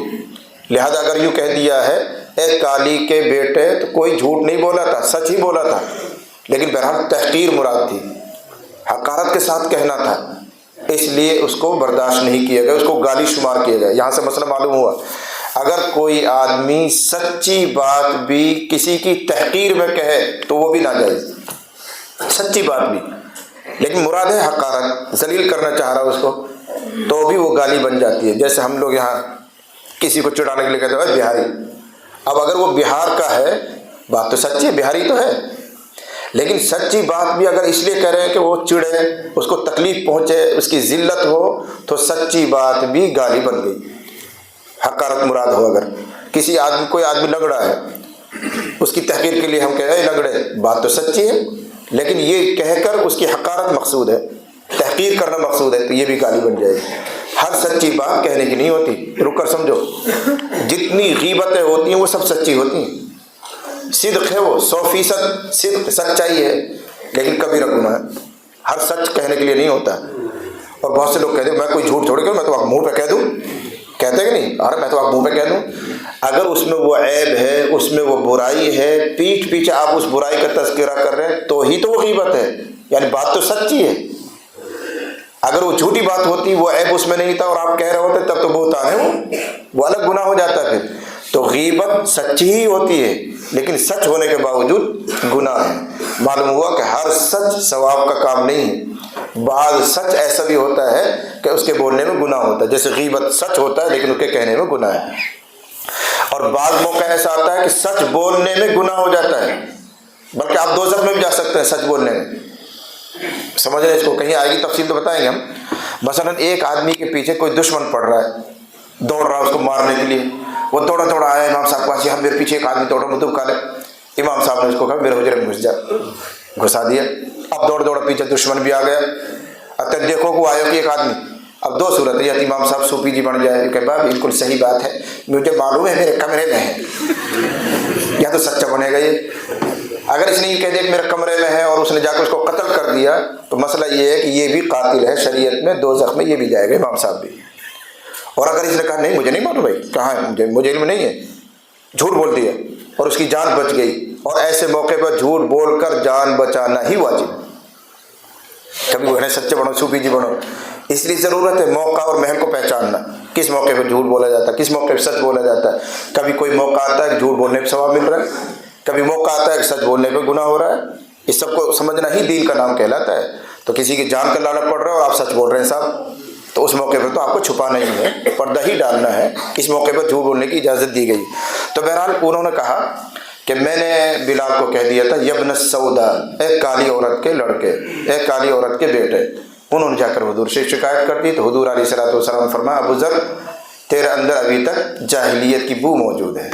لہذا اگر یوں کہہ دیا ہے اے کالی کے بیٹے، تو کوئی جھوٹ نہیں بولا تھا، سچ ہی بولا تھا، لیکن بہرحال تحقیر مراد تھی، حقارت کے ساتھ کہنا تھا، اس لیے اس کو برداشت نہیں کیا گیا، اس کو گالی شمار کیا گیا. یہاں سے مسئلہ معلوم ہوا اگر کوئی آدمی سچی بات بھی کسی کی تحقیر میں کہے تو وہ بھی ناجائز، سچی بات بھی، لیکن مراد ہے حقارت، ذلیل کرنا چاہ رہا اس کو، تو بھی وہ گالی بن جاتی ہے. جیسے ہم لوگ یہاں کسی کو چڑھانے کے لیے کہتے ہیں بہاری. اب اگر وہ بہار کا ہے بات تو سچی ہے، بہاری تو ہے، لیکن سچی بات بھی اگر اس لیے کہہ رہے ہیں کہ وہ چڑھے، اس کو تکلیف پہنچے، اس کی ذلت ہو، تو سچی بات بھی گالی بن گئی، حقارت مراد ہو. اگر کسی آدمی کوئی آدمی لنگڑا ہے اس کی تحقیر کے لیے ہم کہہ رہے ہیں لنگڑے، بات تو سچی ہے، لیکن یہ کہہ کر اس کی حقارت مقصود ہے، تحقیر کرنا مقصود ہے، تو یہ بھی گالی بن جائے گی. ہر سچی بات کہنے کی نہیں ہوتی. رک کر سمجھو، جتنی غیبتیں ہوتی ہیں وہ سب سچی ہوتی ہیں، صدق ہے وہ 100% صدق سچائی ہے، لیکن کبیرہ گناہ ہے، ہر سچ کہنے کے لیے نہیں ہوتا. اور بہت سے لوگ کہتے ہیں میں کوئی جھوٹ چھوڑ کے میں تو آپ منہ پہ کہہ دوں، کہتے کہ نہیں، ارے میں تو آپ منہ پہ کہہ دوں. اگر اس میں وہ عیب ہے، اس میں وہ برائی ہے، پیٹھ پیچھے آپ اس برائی کا تذکرہ کر رہے ہیں تو ہی تو وہ غیبت ہے، یعنی بات تو سچی ہے. اگر وہ جھوٹی بات ہوتی، وہ عیب اس میں نہیں تھا اور آپ کہہ رہے ہوتے، تب تو بہتان ہے، وہ الگ گناہ ہو جاتا ہے. پھر تو غیبت سچی ہی ہوتی ہے، لیکن سچ ہونے کے باوجود گناہ ہے. معلوم ہوا کہ ہر سچ ثواب کا کام نہیں ہے، بعض سچ ایسا بھی ہوتا ہے کہ اس کے بولنے میں گناہ ہوتا ہے، جیسے غیبت سچ ہوتا ہے لیکن اس کے کہنے میں گناہ ہے. اور بعض موقع ایسا آتا ہے کہ سچ بولنے میں گناہ ہو جاتا ہے، بلکہ آپ دوزخ میں بھی جا سکتے ہیں سچ بولنے میں. سمجھ رہے ہیں اس کو؟ کہیں آئے گی تفصیل تو بتائیں گے ہم. مثلا ایک آدمی کے پیچھے کوئی دشمن پڑ رہا ہے، دوڑ رہا ہے اس کو مارنے کے لیے، وہ دوڑا دوڑا آیا امام صاحب کے پاس، یہاں میرے پیچھے ایک آدمی دوڑ رہا، مجھے کھا لے. امام صاحب نے اس کو کہا میرے حجرے میں گھس جا، گھسا دیا. اب دوڑ دوڑ پیچھے دشمن بھی آ گیا. اب تک دیکھو کہ آیا کہ ایک آدمی. اب دو صورت ہے، یا تو امام صاحب صوفی جی بن جائے کہ بھائی بالکل صحیح بات ہے، مجھے معلوم ہے میرے کمرے میں ہے، یا تو سچا بنے گا یہ. اگر اس نے یہ کہہ دیا کہ میرے کمرے میں ہے اور اس نے جا کر اس کو قتل کر دیا تو مسئلہ یہ ہے کہ یہ بھی قاتل ہے شریعت میں، دوزخ میں یہ بھی جائے گا امام صاحب بھی. اور اگر اس نے کہا نہیں مجھے نہیں معلوم بھائی کہاں ہے، مجھے علم نہیں ہے، جھوٹ بول دیا اور اس کی جان بچ گئی. اور ایسے موقع پر جھوٹ بول کر جان بچانا ہی واجب. کبھی وہ سچے بنو، صوفی جی بنو، اس لیے ضرورت ہے موقع اور محل کو پہچاننا، کس موقع پہ جھوٹ بولا جاتا ہے، کس موقع پہ سچ بولا جاتا ہے. کبھی کوئی موقع آتا ہے کہ جھوٹ بولنے پہ ثواب مل رہا ہے، کبھی موقع آتا ہے کہ سچ بولنے پہ گناہ ہو رہا ہے. اس سب کو سمجھنا ہی دین کا نام کہلاتا ہے. تو کسی کی جان کا لالچ پڑ رہا ہے اور آپ سچ بول رہے ہیں صاحب، تو اس موقع پر تو آپ کو چھپانا ہی ہے، پردہ ہی ڈالنا ہے. اس موقع پر جھوٹ بولنے کی اجازت دی گئی. تو بہرحال انہوں نے کہا کہ میں نے بلال کو کہہ دیا تھا یبن السودا، اے کالی عورت کے لڑکے، اے کالی عورت کے بیٹے. انہوں نے جا کر حضور سے شکایت کر دی تو حضور علیہ الصلوۃ والسلام نے فرمایا ابو ذر تیرے اندر ابھی تک جاہلیت کی بو موجود ہے،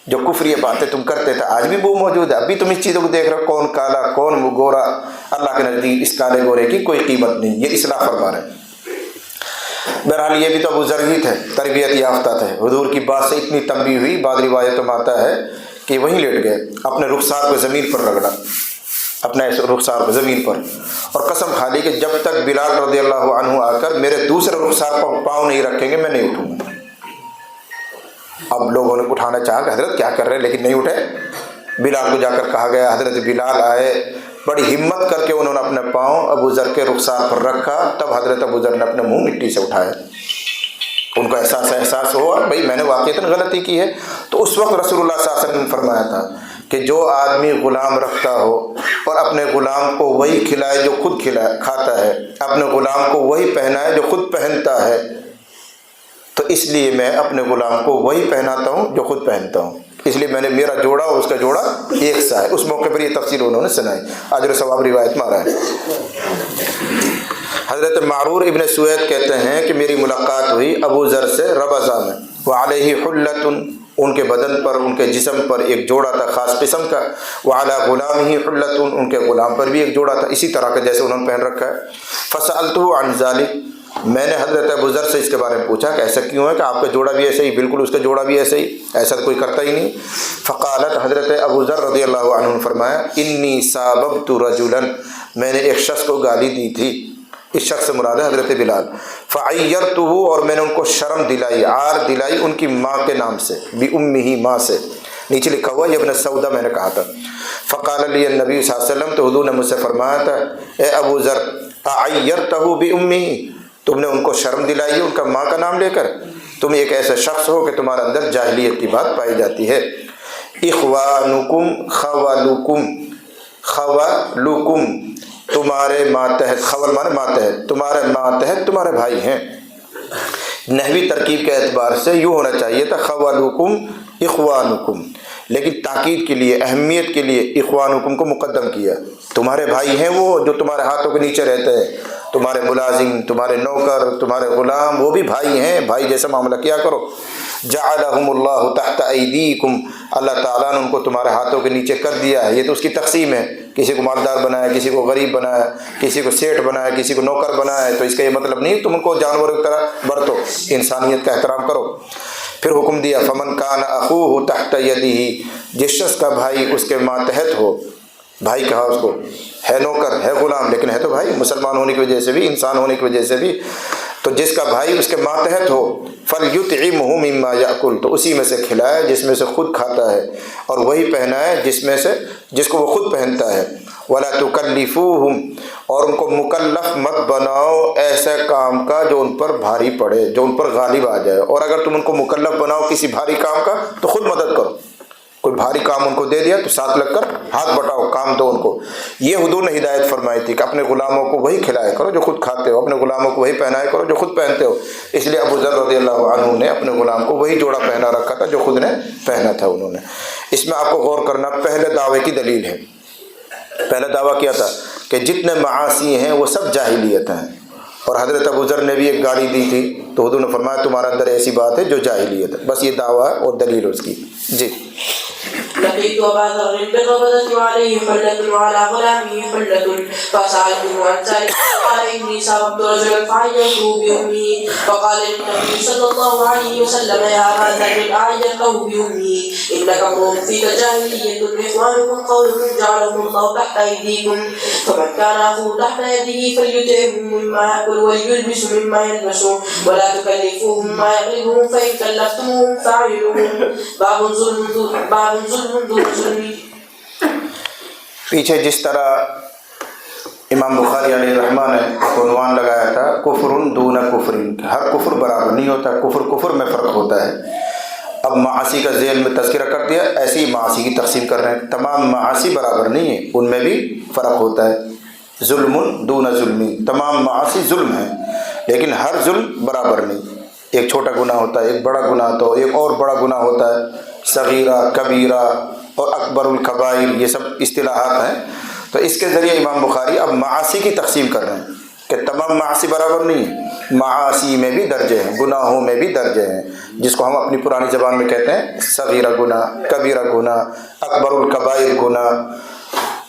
جو کفری باتیں تم کرتے تھے آج بھی بو موجود ہے. ابھی تم اس چیزوں کو دیکھ رہے ہو، کون کالا کون گورا، اللہ کے نزدیک اس کالے گورے کی کوئی قیمت نہیں. یہ اصلاح فرما رہے ہیں. بہرحال یہ بھی تو ابو ذر ہی تھے، تربیت یافتہ تھے. حضور کی بات سے اتنی تنبیہ ہوئی، بعض روایتوں میں آتا ہے کہ وہیں لیٹ گئے، اپنے رخسار کو زمین پر رگڑا، اپنے رخسار کو زمین پر، اور قسم کھا لی کہ جب تک بلال رضی اللہ عنہ آ کر میرے دوسرے رخسار پر پاؤں نہیں رکھیں گے میں نہیں اٹھوں گا. اب لوگوں نے اٹھانا چاہا کہ حضرت کیا کر رہے ہیں، لیکن نہیں اٹھے. بلال کو جا کر کہا گیا، حضرت بلال آئے، بڑی ہمت کر کے انہوں نے اپنے پاؤں ابو ذر کے رخسار پر رکھا. تب حضرت ابو ذر نے اپنے منہ مٹی سے اٹھایا. ان کو احساس ہوا بھائی میں نے واقعتاً غلطی کی ہے. تو اس وقت رسول اللہ صلی اللہ علیہ وسلم نے فرمایا تھا کہ جو آدمی غلام رکھتا ہو اور اپنے غلام کو وہی کھلائے جو خود کھاتا ہے، اپنے غلام کو وہی پہنائے جو خود پہنتا ہے، تو اس لیے میں اپنے غلام کو وہی پہناتا ہوں جو خود پہنتا ہوں. اس لیے میں نے میرا جوڑا اور اس کا جوڑا ایک سا ہے. اس موقع پر یہ تفصیل انہوں نے سنائی. اجر و ثواب روایت میں آ رہا ہے. حضرت معرور ابن سوید کہتے ہیں کہ میری ملاقات ہوئی ابو ذر سے ربضہ میں، وعلیہ حلۃ، ان کے بدن پر ان کے جسم پر ایک جوڑا تھا خاص قسم کا، وعلی غلامہ حلۃ، ان کے غلام پر بھی ایک جوڑا تھا اسی طرح کا جیسے انہوں نے پہن رکھا ہے. فسألتہ عن ذلک، میں نے حضرت ابو ذر سے اس کے بارے میں پوچھا کہ ایسا کیوں ہے کہ آپ کا جوڑا بھی ایسے ہی، بالکل اس کا جوڑا بھی ایسے ہی، ایسا کوئی کرتا ہی نہیں. فقالت، حضرت ابو ذر رضی اللہ عنہ نے فرمایا انی ساببت رجلا، میں نے ایک شخص کو گالی دی تھی. اس شخص سے مراد ہے حضرت بلال. فعیرتہ، اور میں نے ان کو شرم دلائی، عار دلائی ان کی ماں کے نام سے، بأمہ، ماں سے. نیچے لکھا ہوا ابن سودا میں نے کہا تھا. فقال لی النبی صلی اللہ علیہ وسلم، تو حضور نے مجھ سے فرمایا تھا اے ابو ذر اعیرتہ بأمہ، تم نے ان کو شرم دلائی ہے ان کا ماں کا نام لے کر. تم ایک ایسا شخص ہو کہ تمہارے اندر جاہلیت کی بات پائی جاتی ہے. اخوانکم خوالکم، خوالکم تمہارے ماتحت، خول مانے ماتحت، تمہارے ماتحت تمہارے بھائی ہیں. نحوی ترکیب کے اعتبار سے یوں ہونا چاہیے تھا خوالکم اخوانکم، لیکن تاکید کے لیے، اہمیت کے لیے اخوانکم کو مقدم کیا. تمہارے بھائی ہیں وہ جو تمہارے ہاتھوں کے نیچے رہتے ہیں، تمہارے ملازم، تمہارے نوکر، تمہارے غلام، وہ بھی بھائی ہیں، بھائی جیسا معاملہ کیا کرو. جعلہم اللہ تحت ایدیکم، اللہ تعالیٰ نے ان کو تمہارے ہاتھوں کے نیچے کر دیا ہے. یہ تو اس کی تقسیم ہے، کسی کو مالدار بنایا، کسی کو غریب بنایا، کسی کو سیٹھ بنایا، کسی کو نوکر بنایا. تو اس کا یہ مطلب نہیں تم ان کو جانوروں کی طرح برتو، انسانیت کا احترام کرو. پھر حکم دیا فمن کان اخوہ تحت یدہ، جس شخص کا بھائی اس کے ماتحت ہو، بھائی کہا اس کو، ہے نوکر ہے غلام لیکن ہے تو بھائی، مسلمان ہونے کی وجہ سے بھی، انسان ہونے کی وجہ سے بھی، تو جس کا بھائی اس کے ماتحت ہو فَلْيُطْعِمْهُ مِمَّا يَأْكُلُ، تو اسی میں سے کھلائے جس میں سے خود کھاتا ہے، اور وہی پہنائے جس میں سے جس کو وہ خود پہنتا ہے. وَلَا تُكَلِّفُوهُمْ، اور ان کو مکلف مت بناؤ ایسے کام کا جو ان پر بھاری پڑے، جو ان پر غالب آ جائے. اور اگر تم ان کو مکلف بناؤ کسی بھاری کام کا تو خود مدد کرو. کوئی بھاری کام ان کو دے دیا تو ساتھ لگ کر ہاتھ بٹاؤ، کام دو ان کو۔ یہ حضور نے ہدایت فرمائی تھی کہ اپنے غلاموں کو وہی کھلایا کرو جو خود کھاتے ہو، اپنے غلاموں کو وہی پہنایا کرو جو خود پہنتے ہو۔ اس لیے ابو ذر رضی اللہ عنہ نے اپنے غلام کو وہی جوڑا پہنا رکھا تھا جو خود نے پہنا تھا انہوں نے۔ اس میں آپ کو غور کرنا پہلے دعوے کی دلیل ہے۔ پہلا دعویٰ کیا تھا کہ جتنے معاصی ہیں وہ سب جاہلیت ہیں، اور حضرت ابو ذر نے بھی ایک گاڑی دی تھی تو حضور نے فرمایا تمہارے اندر ایسی بات ہے جو جاہلیت ہے۔ بس یہ دعویٰ ہے اور دلیل اس کی۔ جی لقيت أبا ذر بالربذة وعليه حلة وعلى غلامه حلة فسألته عن ذلك قال إني سببت رجلا فعيرته بأمه فقال للنبي صلى الله عليه وسلم يا أبا ذر أعيرته بأمه إنك امرؤ فيك جاهلية وإخوانكم قوم جعلهم الله تحت أيديكم فمن كان أخوه تحت يده فليطعمه مما يأكل وليلبس مما يلبس ولا تكلفوهم ما يغلبهم فإن كلفتموهم فاعلوهم باب ظلم دون ظلم۔ پیچھے جس طرح امام بخاری علیہ الرحمٰن نے عنوان لگایا تھا کفر دون کفر، ہر کفر برابر نہیں ہوتا، کفر کفر میں فرق ہوتا ہے۔ اب معاصی کا ذیل میں تذکرہ کر دیا، ایسے ہی معاصی کی تقسیم کر رہے ہیں۔ تمام معاصی برابر نہیں ہے، ان میں بھی فرق ہوتا ہے۔ ظلم دون ظلمی، تمام معاصی ظلم ہیں لیکن ہر ظلم برابر نہیں۔ ایک چھوٹا گناہ ہوتا ہے، ایک بڑا گناہ تو ایک اور بڑا گناہ ہوتا ہے، صغیرہ، کبیرہ اور اکبر الکبائر، یہ سب اصطلاحات ہیں۔ تو اس کے ذریعے امام بخاری اب معاصی کی تقسیم کر رہے ہیں کہ تمام معاصی برابر نہیں ہیں، معاصی میں بھی درجے ہیں، گناہوں میں بھی درجے ہیں، جس کو ہم اپنی پرانی زبان میں کہتے ہیں صغیرہ گناہ، کبیرہ گناہ، اکبر الکبائر گناہ۔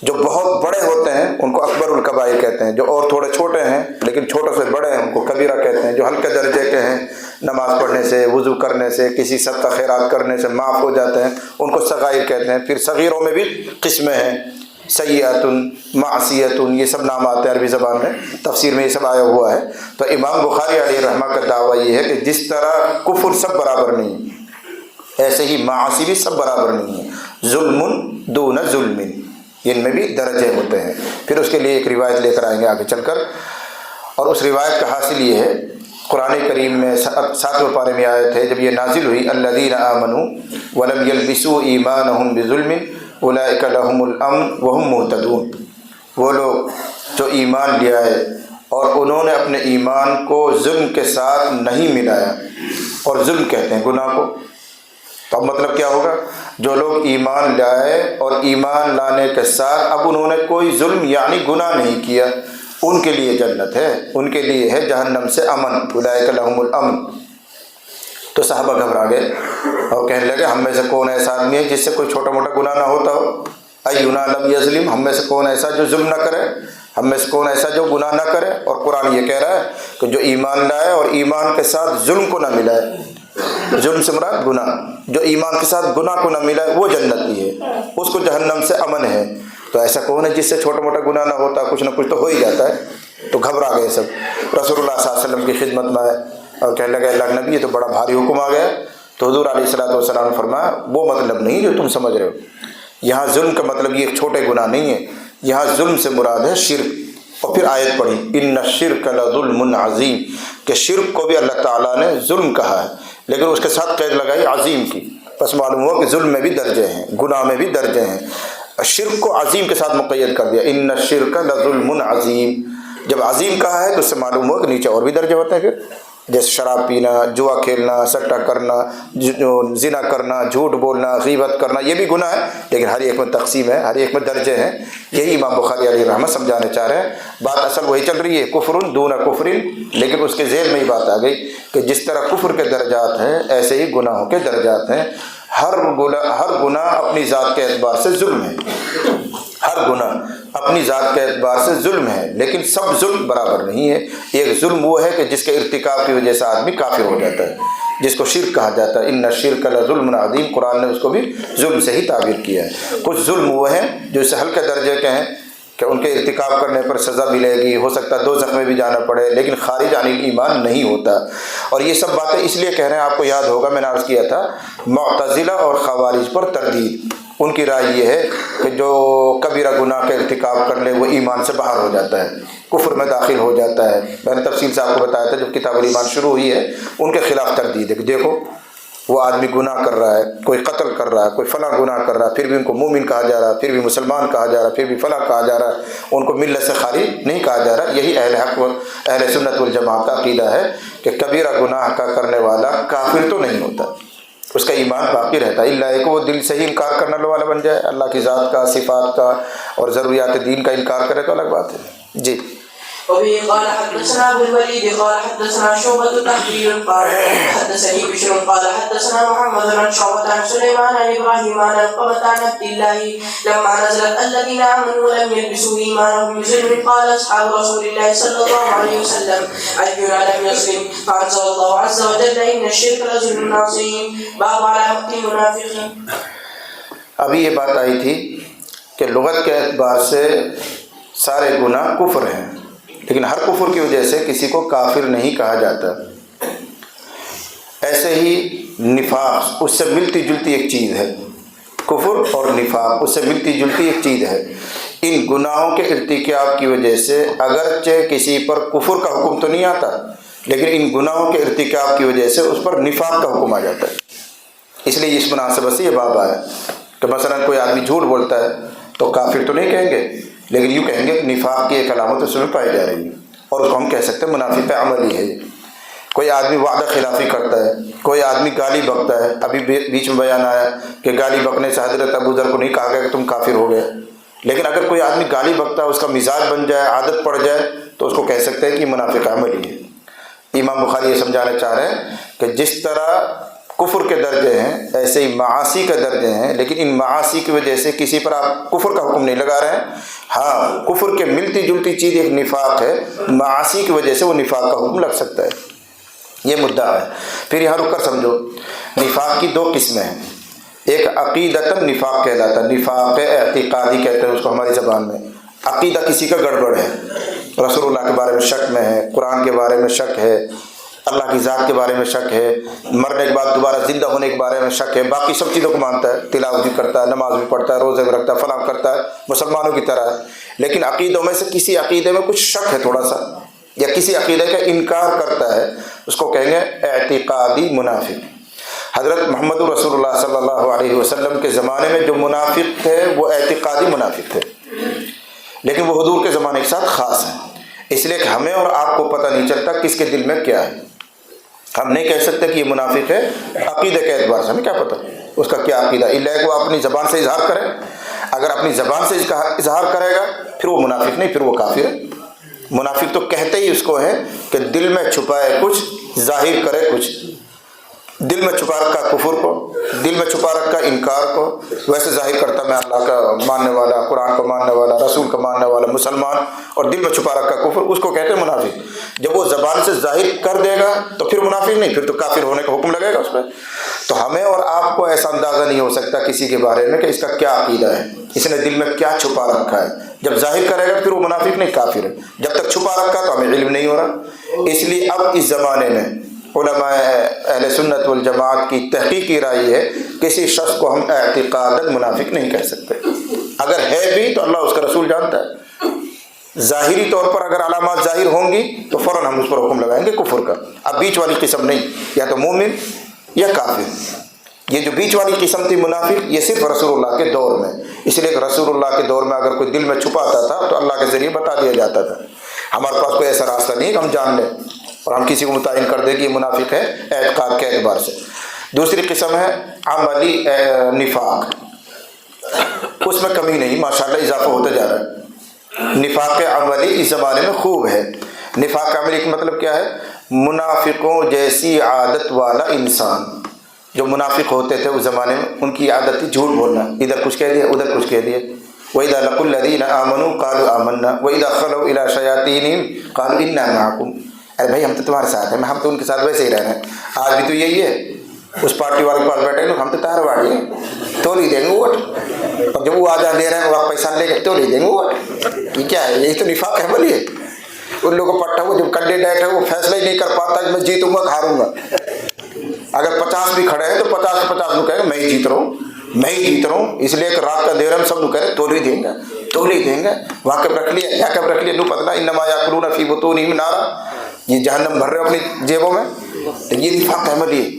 جو بہت بڑے ہوتے ہیں ان کو اکبر الکبائر کہتے ہیں، جو اور تھوڑے چھوٹے ہیں لیکن چھوٹوں سے بڑے ہیں ان کو کبیرہ کہتے ہیں۔ جو ہلکے درجے کے ہیں، نماز پڑھنے سے، وضو کرنے سے، کسی صدقہ خیرات کرنے سے معاف ہو جاتے ہیں، ان کو صغائر کہتے ہیں۔ پھر صغیروں میں بھی قسمیں ہیں، سیئۃ، معصیۃ، یہ سب نام آتے ہیں عربی زبان میں، تفسیر میں یہ سب آیا ہوا ہے۔ تو امام بخاری علیہ الرحمہ کا دعویٰ یہ ہے کہ جس طرح کفر سب برابر نہیں ایسے ہی معاصی بھی سب برابر نہیں ہے، ظلم دون ظلم، ان میں بھی درجے ہوتے ہیں۔ پھر اس کے لیے ایک روایت لے کر آئیں گے آگے چل کر، اور اس روایت کا حاصل یہ ہے، قرآن کریم میں 7ویں پارے میں آیت ہے جب یہ نازل ہوئی، الذین آمنوا ولم یلبسوا ایمانہم بظلم اولئک لہم الامن وہم مہتدون، وہ لوگ جو ایمان لے آئے اور انہوں نے اپنے ایمان کو ظلم کے ساتھ نہیں ملایا، اور ظلم کہتے ہیں گناہ کو۔ تو اب مطلب کیا ہوگا، جو لوگ ایمان لائے اور ایمان لانے کے ساتھ اب انہوں نے کوئی ظلم یعنی گناہ نہیں کیا، ان کے لیے جنت ہے، ان کے لیے ہے جہنم سے امن، اولئک لہم الامن۔ تو صحابہ گھبرا گئے اور کہنے لگے ہم میں سے کون ایسا آدمی ہے جس سے کوئی چھوٹا موٹا گناہ نہ ہوتا ہو، اینا لم یظلم، ہم میں سے کون ایسا جو ظلم نہ کرے، ہم میں سے کون ایسا جو گناہ نہ کرے۔ اور قرآن یہ کہہ رہا ہے کہ جو ایمان لائے اور ایمان کے ساتھ ظلم کو نہ ملائے، ظلم سے مراد گناہ، جو ایمان کے ساتھ گناہ کو نہ ملائے وہ جنتی ہے، اس کو جہنم سے امن ہے۔ تو ایسا کون ہے جس سے چھوٹا موٹا گناہ نہ ہوتا، کچھ نہ کچھ تو ہو ہی جاتا ہے۔ تو گھبرا گئے سب، رسول اللہ صلی اللہ علیہ وسلم کی خدمت میں آئے اور کہنے لگے اللہ نبی یہ تو بڑا بھاری حکم آ گیا۔ تو حضور علیہ الصلوۃ والسلام نے فرمایا وہ مطلب نہیں جو تم سمجھ رہے ہو، یہاں ظلم کا مطلب یہ چھوٹے گناہ نہیں ہے، یہاں ظلم سے مراد ہے شرک۔ اور پھر آیت پڑھی ان الشرک لظلم عظیم، کہ شرک کو بھی اللہ تعالیٰ نے ظلم کہا ہے لیکن اس کے ساتھ قید لگائی عظیم کی، بس معلوم ہوا کہ ظلم میں بھی درجے ہیں، گناہ میں بھی درجے ہیں، شرک کو عظیم کے ساتھ مقید کر دیا، ان الشرک لظلم عظیم۔ جب عظیم کہا ہے تو اس سے معلوم ہوا کہ نیچے اور بھی درجے ہوتے ہیں، پھر جیسے شراب پینا، جوا کھیلنا، سٹا کرنا، زنا کرنا، جھوٹ بولنا، غیبت کرنا، یہ بھی گناہ ہے لیکن ہر ایک میں تقسیم ہے، ہر ایک میں درجے ہیں۔ یہی امام بخاری علیہ الرحمہ سمجھانے چاہ رہے ہیں، بات اصل وہی چل رہی ہے، کفر دون کفر، لیکن اس کے ذیل میں ہی بات آ گئی کہ جس طرح کفر کے درجات ہیں ایسے ہی گناہوں کے درجات ہیں۔ ہر گناہ اپنی ذات کے اعتبار سے ظلم ہے، ہر گناہ اپنی ذات کے اعتبار سے ظلم ہے لیکن سب ظلم برابر نہیں ہے۔ ایک ظلم وہ ہے کہ جس کے ارتکاب کی وجہ سے آدمی کافر ہو جاتا ہے، جس کو شرک کہا جاتا ہے، ان الشرک لظلم عظیم، قرآن نے اس کو بھی ظلم سے ہی تعبیر کیا ہے۔ کچھ ظلم وہ ہیں جو اس سے ہلکے درجے کے ہیں کہ ان کے ارتکاب کرنے پر سزا ملے گی، ہو سکتا ہے دوزخ میں بھی جانا پڑے لیکن خارج عن ایمان نہیں ہوتا۔ اور یہ سب باتیں اس لیے کہہ رہے ہیں، آپ کو یاد ہوگا میں نے عرض کیا تھا معتزلہ اور خوارج پر تردید، ان کی رائے یہ ہے کہ جو کبیرہ گناہ کا ارتکاب کر لے وہ ایمان سے باہر ہو جاتا ہے، کفر میں داخل ہو جاتا ہے۔ میں نے تفصیل سے آپ کو بتایا تھا جب کتاب الایمان شروع ہوئی ہے، ان کے خلاف تردید ہے کہ دیکھو وہ آدمی گناہ کر رہا ہے، کوئی قتل کر رہا ہے، کوئی فلاں گناہ کر رہا ہے، پھر بھی ان کو مومن کہا جا رہا ہے، پھر بھی مسلمان کہا جا رہا ہے، پھر بھی فلاں کہا جا رہا ہے، ان کو ملت سے خالی نہیں کہا جا رہا. یہی اہل حق و اہل سنت والجماعت کا عقیدہ ہے کہ کبیرہ گناہ کا کرنے والا کافر تو نہیں ہوتا، اس کا ایمان باقی رہتا ہے، الا کہ وہ دل سے ہی انکار کرنے والا بن جائے، اللہ کی ذات کا، صفات کا اور ضروریات دین کا انکار کرے تو الگ بات ہے. جی. وبه قال حدثنا ابو الوليد قال حدثنا شعبة تحرير قال حدثني بشر قال حدثنا محمد عن شعبة عن سليمان عن ابراهيم عن علقمة عن عبد الله لما نزلت الذين امنوا ولم يلبسوا ايمانهم بظلم قال اصحاب رسول الله صلى الله عليه وسلم اينا لم يسلم فانزل الله عز وجل ان الشرك لظلم عظيم باب علامة المنافقين. ابھی یہ بات آئی تھی کہ لغت کے اعتبار سے سارے گناہ کفر ہیں، لیکن ہر کفر کی وجہ سے کسی کو کافر نہیں کہا جاتا. ایسے ہی نفاق اس سے ملتی جلتی ایک چیز ہے، کفر اور نفاق اس سے ملتی جلتی ایک چیز ہے. ان گناہوں کے ارتکاب کی وجہ سے اگرچہ کسی پر کفر کا حکم تو نہیں آتا، لیکن ان گناہوں کے ارتکاب کی وجہ سے اس پر نفاق کا حکم آ جاتا ہے. اس لیے اس مناسبت سے یہ باب آیا کہ مثلا کوئی آدمی جھوٹ بولتا ہے تو کافر تو نہیں کہیں گے، لیکن یوں کہیں گے کہ نفاق کی ایک علامت اس میں پائی جا رہی ہے، اور اس کو ہم کہہ سکتے ہیں منافق عملی ہے. کوئی آدمی وعدہ خلافی کرتا ہے، کوئی آدمی گالی بکتا ہے. ابھی بیچ میں بیان آیا کہ گالی بکنے سے حضرت ابو ذر کو نہیں کہا گیا کہ تم کافر ہو گئے، لیکن اگر کوئی آدمی گالی بکتا ہے، اس کا مزاج بن جائے، عادت پڑ جائے، تو اس کو کہہ سکتے ہیں کہ منافق عملی ہے. امام بخاری یہ سمجھانا چاہ رہے ہیں کہ جس طرح کفر کے درجے ہیں ایسے ہی معاصی کے درجے ہیں، لیکن ان معاصی کی وجہ سے کسی پر آپ کفر کا حکم نہیں لگا رہے ہیں. ہاں، کفر کے ملتی جلتی چیز ایک نفاق ہے، معاصی کی وجہ سے وہ نفاق کا حکم لگ سکتا ہے. یہ مدعا ہے. پھر یہاں رک کر سمجھو، نفاق کی دو قسمیں ہیں. ایک عقیدتاً نفاق کہلاتا ہے، نفاق اعتقادی کہتے ہیں اس کو ہماری زبان میں. عقیدہ کسی کا گڑبڑ ہے، رسول اللہ کے بارے میں شک میں ہے، قرآن کے بارے میں شک ہے، اللہ کی ذات کے بارے میں شک ہے، مرنے کے بعد دوبارہ زندہ ہونے کے بارے میں شک ہے، باقی سب چیزوں کو مانتا ہے، تلاوت بھی کرتا ہے، نماز بھی پڑھتا ہے، روزے بھی رکھتا ہے، فلاں کرتا ہے، مسلمانوں کی طرح ہے. لیکن عقیدوں میں سے کسی عقیدے میں کچھ شک ہے تھوڑا سا، یا کسی عقیدے کا انکار کرتا ہے، اس کو کہیں گے اعتقادی منافق. حضرت محمد رسول اللہ صلی اللہ علیہ وسلم کے زمانے میں جو منافق تھے وہ اعتقادی منافق تھے، لیکن وہ حضور کے زمانے کے ساتھ خاص ہیں. اس لیے کہ ہمیں اور آپ کو پتہ نہیں چلتا کس کے دل میں کیا ہے. ہم نہیں کہہ سکتے کہ یہ منافق ہے عقیدے کے اعتبار سے، ہمیں کیا پتہ اس کا کیا عقیدہ، الا کہ وہ اپنی زبان سے اظہار کرے. اگر اپنی زبان سے اظہار کرے گا پھر وہ منافق نہیں، پھر وہ کافر ہے. منافق تو کہتے ہی اس کو ہے کہ دل میں چھپائے کچھ، ظاہر کرے کچھ. دل میں چھپا رکھا کفر کو، دل میں چھپا رکھا انکار کو، ویسے ظاہر کرتا میں اللہ کا ماننے والا، قرآن کو ماننے والا، رسول کا ماننے والا مسلمان، اور دل میں چھپا رکھا کفر، اس کو کہتے ہیں منافق. جب وہ زبان سے ظاہر کر دے گا تو پھر منافق نہیں، پھر تو کافر ہونے کا حکم لگے گا اس پہ. تو ہمیں اور آپ کو ایسا اندازہ نہیں ہو سکتا کسی کے بارے میں کہ اس کا کیا عقیدہ ہے، اس نے دل میں کیا چھپا رکھا ہے. جب ظاہر کرے گا پھر وہ منافق نہیں، کافر ہے. جب تک چھپا رکھا تو ہمیں علم نہیں ہو رہا. اس لیے اب اس زمانے میں علماء اہل سنت والجماعت کی تحقیقی رائے ہے کسی شخص کو ہم اعتقاداً منافق نہیں کہہ سکتے. اگر ہے بھی تو اللہ اس کا رسول جانتا ہے. ظاہری طور پر اگر علامات ظاہر ہوں گی تو فوراً ہم اس پر حکم لگائیں گے کفر کا. اب بیچ والی قسم نہیں، یا تو مومن یا کافر. یہ جو بیچ والی قسم تھی منافق، یہ صرف رسول اللہ کے دور میں، اس لیے کہ رسول اللہ کے دور میں اگر کوئی دل میں چھپاتا تھا تو اللہ کے ذریعے بتا دیا جاتا تھا. ہمارے پاس کوئی ایسا راستہ نہیں کہ ہم جان لیں اور ہم کسی کو متعین کر دیں کہ یہ منافق ہے اعتقاد کے اعتبار سے. دوسری قسم ہے عملی نفاق. اس میں کمی نہیں، ماشاءاللہ اضافہ ہوتا جا رہا ہے. نفاق عملی اس زمانے میں خوب ہے. نفاق عملی کا مطلب کیا ہے؟ منافقوں جیسی عادت والا انسان. جو منافق ہوتے تھے اس زمانے میں ان کی عادت تھی جھوٹ بولنا، ادھر کچھ کہہ دیا ادھر کچھ کہہ دیا. وَإِذَا لَقُوا الَّذِينَ آمَنُوا قَالُوا آمَنَّا وَإِذَا خَلَوْا إِلَىٰ شَيَاطِينِهِمْ قَالُوا إِنَّا مَعَكُمْ. ارے بھائی ہم تو تمہارے ساتھ ہیں، ہم تو ان کے ساتھ ویسے ہی رہ رہے ہیں. آج بھی تو یہی ہے، اس پارٹی والے کے پاس بیٹھے ہیں، ہم تو تار واڑی ہیں، تو نہیں دیں گے ووٹ. اور جب وہ آزاد دے رہے ہیں وہ پیسہ لے کے تو نہیں دیں گے ووٹ. یہ کیا ہے؟ یہی تو نفاق ہے. بولیے ان لوگوں کو پٹھا، وہ جب کینڈیڈیٹ ہے وہ فیصلہ ہی نہیں کر پاتا کہ میں جیتوں گا ہاروں گا. اگر 50 بھی کھڑے ہیں تو 50 کے 50 لوگ کہیں گے میں ہی جیت رہا ہوں، میں ہی جیت رہا ہوں. اس لیے کہ رات کا دیر ہم سب لوگ کہہ رہے تو نہیں دیں گے، تو نہیں دیں گے. وہاں کب رکھ لیا، یہاں کب رکھ لیا، نو پتلا انما یاکلون فی بطونہم نارا. یہ جہنم بھر رہے ہو اپنی جیبوں میں. یہ نفاق عملی ہے.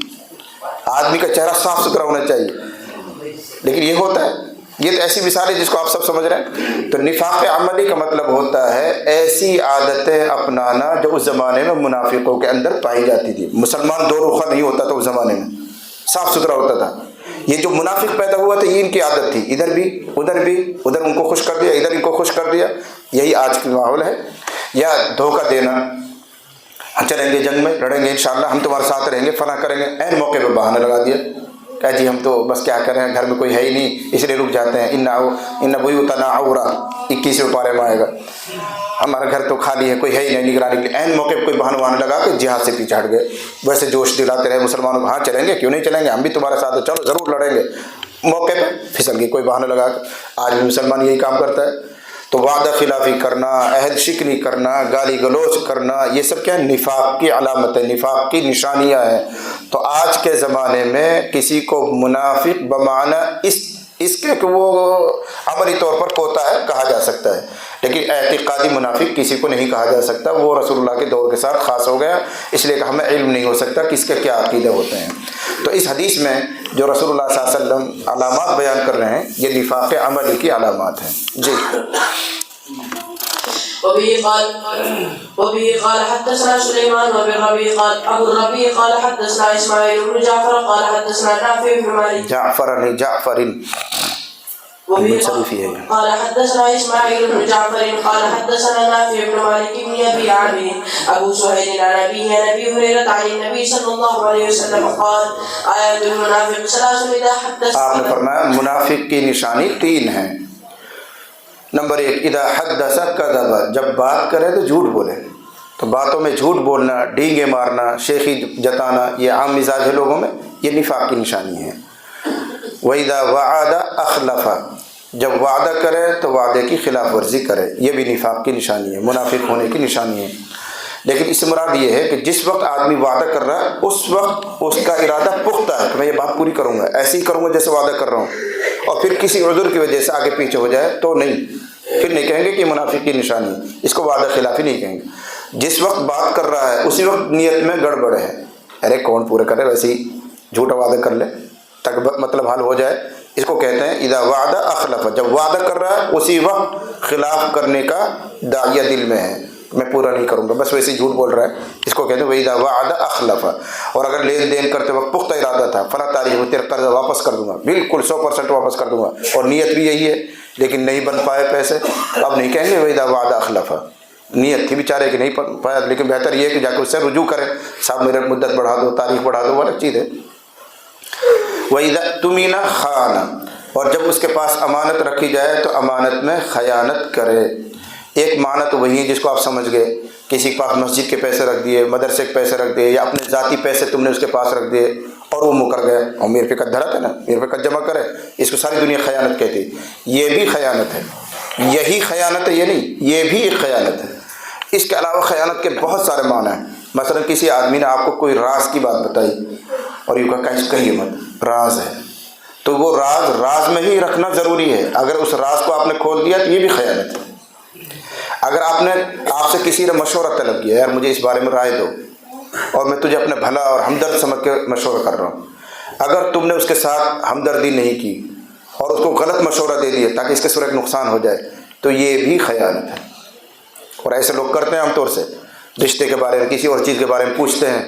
آدمی کا چہرہ صاف ستھرا ہونا چاہیے، لیکن یہ ہوتا ہے، یہ تو ایسی مثال ہے جس کو آپ سب سمجھ رہے ہیں۔ تو نفاق عملی کا مطلب ہوتا ہے ایسی عادتیں اپنانا جو اس زمانے میں منافقوں کے اندر پائی جاتی تھی۔ مسلمان دو رخا نہیں ہوتا تھا اس زمانے میں، صاف ستھرا ہوتا تھا۔ یہ جو منافق پیدا ہوا تھا یہ ان کی عادت تھی، ادھر بھی ادھر ان کو خوش کر دیا، ادھر ان کو خوش کر دیا۔ یہی آج کا ماحول ہے، یا دھوکہ دینا، ہم چلیں گے جنگ میں، لڑیں گے انشاءاللہ، ہم تمہارے ساتھ رہیں گے، فلاں کریں گے، عین موقع پہ بہانہ لگا دیا کہ جی ہم تو بس کیا کریں، گھر میں کوئی ہے ہی نہیں اس لیے رک جاتے ہیں۔ ان بیوتنا عورہ 21ویں پارے میں آئے گا، ہمارا گھر تو خالی ہے، کوئی ہے ہی نہیں نگرانی کے لیے۔ عین موقع پہ کوئی بہانہ لگا کے جہاد سے پیچھے ہٹ گئے۔ ویسے جوش دلاتے رہے مسلمانوں کو، ہاں چلیں گے، کیوں نہیں چلیں گے، ہم بھی تمہارے ساتھ ہیں، چلو ضرور لڑیں گے، موقع پہ پھسل گئی کوئی بہانہ لگا کے۔ آج بھی مسلمان یہی کام کرتا ہے۔ تو وعدہ خلافی کرنا، عہد شکنی کرنا، گالی گلوچ کرنا، یہ سب کیا ہے؟ نفاق کی علامت ہے، نفاق کی نشانیاں ہیں۔ تو آج کے زمانے میں کسی کو منافق بمعنی اس کے کہ وہ عملی طور پر کوتا ہے کہا جا سکتا ہے، لیکن اعتقادی منافق کسی کو نہیں کہا جا سکتا، وہ رسول اللہ کے دور کے ساتھ خاص ہو گیا، اس لیے کہ ہمیں علم نہیں ہو سکتا کس کے کیا عقیدے ہوتے ہیں۔ تو اس حدیث میں جو رسول اللہ صلی اللہ علیہ وسلم علامات بیان کر رہے ہیں یہ نفاق عملی کی علامات ہیں۔ جی وبه قال حدثنا سليمان وبالربيع قال ابو الربيع قال حدثنا اسماعيل بن جعفر قال حدثنا نافع بن مالك جعفر قال حدثنا اسماعيل بن جعفر قال حدثنا نافع بن مالك بن ابي عامر ابو سهيل عن ابيه عن ابي هريره عن النبي صلى الله عليه وسلم قال آيات المنافق ثلاث اذا حدث۔ آپ نے فرمایا منافق کی نشانی 3 ہیں۔ نمبر 1 اذا حدث کذب، جب بات کرے تو جھوٹ بولے۔ تو باتوں میں جھوٹ بولنا، ڈینگے مارنا، شیخی جتانا، یہ عام مزاج ہے لوگوں میں، یہ نفاق کی نشانی ہے۔ وَإِذَا وَعَدَ أَخْلَفَ، جب وعدہ کرے تو وعدے کی خلاف ورزی کرے، یہ بھی نفاق کی نشانی ہے، منافق ہونے کی نشانی ہے۔ لیکن اس سے مراد یہ ہے کہ جس وقت آدمی وعدہ کر رہا ہے اس وقت اس کا ارادہ پختہ ہے کہ میں یہ بات پوری کروں گا، ایسے ہی کروں گا جیسے وعدہ کر رہا ہوں، اور پھر کسی عذر کی وجہ سے آگے پیچھے ہو جائے تو نہیں، پھر نہیں کہیں گے کہ منافق کی نشانی ہے، اس کو وعدہ خلافی نہیں کہیں گے۔ جس وقت بات کر رہا ہے اسی وقت نیت میں گڑبڑ ہے، ارے کون پورے کرے، ویسے ہی جھوٹا وعدہ کر لے تک مطلب حل ہو جائے، اس کو کہتے ہیں اذا وعدہ اخلف، جب وعدہ کر رہا ہے اسی وقت خلاف کرنے کا داعیہ دل میں ہے، میں پورا نہیں کروں گا، بس ویسے ہی جھوٹ بول رہا ہے، اس کو کہتے ہیں اذا وعدہ اخلف۔ اور اگر لین دین کرتے وقت پختہ ارادہ تھا فلاں تاریخ میں تیرا قرض واپس کر دوں گا، بالکل 100% واپس کر دوں گا، اور نیت بھی یہی ہے لیکن نہیں بن پائے پیسے، اب نہیں کہیں گے اذا وعدہ اخلف، نیت تھی بیچارے کہ نہیں بن پایا، لیکن بہتر یہ ہے کہ جا کے اس سے رجوع کریں، صاحب میرے مدت بڑھا دو، تاریخ بڑھا دو، وہ الگ چیز ہے۔ وَإِذَا اؤْتُمِنَ خَانَ، اور جب اس کے پاس امانت رکھی جائے تو امانت میں خیانت کرے۔ ایک معنی تو وہی ہے جس کو آپ سمجھ گئے، کسی کے پاس مسجد کے پیسے رکھ دیے، مدرسے کے پیسے رکھ دیے، یا اپنے ذاتی پیسے تم نے اس کے پاس رکھ دیے اور وہ مکر گئے، اور میرے پہ قد دھرا تھا نا، میرے پہ قد جمع کرے، اس کو ساری دنیا خیانت کہتی ہے۔ یہ بھی خیانت ہے، یہی خیانت ہے یہ نہیں، یہ بھی ایک خیانت ہے۔ اس کے علاوہ خیانت کے بہت سارے معنی ہیں۔ مثلا کسی آدمی نے آپ کو کوئی راز کی بات بتائی اور یہ کہا کہ کہیے مت، راز ہے، تو وہ راز میں ہی رکھنا ضروری ہے، اگر اس راز کو آپ نے کھول دیا تو یہ بھی خیانت ہے۔ اگر آپ سے کسی نے مشورہ طلب کیا، یار مجھے اس بارے میں رائے دو، اور میں تجھے اپنا بھلا اور ہمدرد سمجھ کے مشورہ کر رہا ہوں، اگر تم نے اس کے ساتھ ہمدردی نہیں کی اور اس کو غلط مشورہ دے دیا تاکہ اس کے سر ایک نقصان ہو جائے تو یہ بھی خیانت ہے۔ اور ایسے لوگ کرتے ہیں عام طور سے، رشتے کے بارے میں کسی اور چیز کے بارے میں پوچھتے ہیں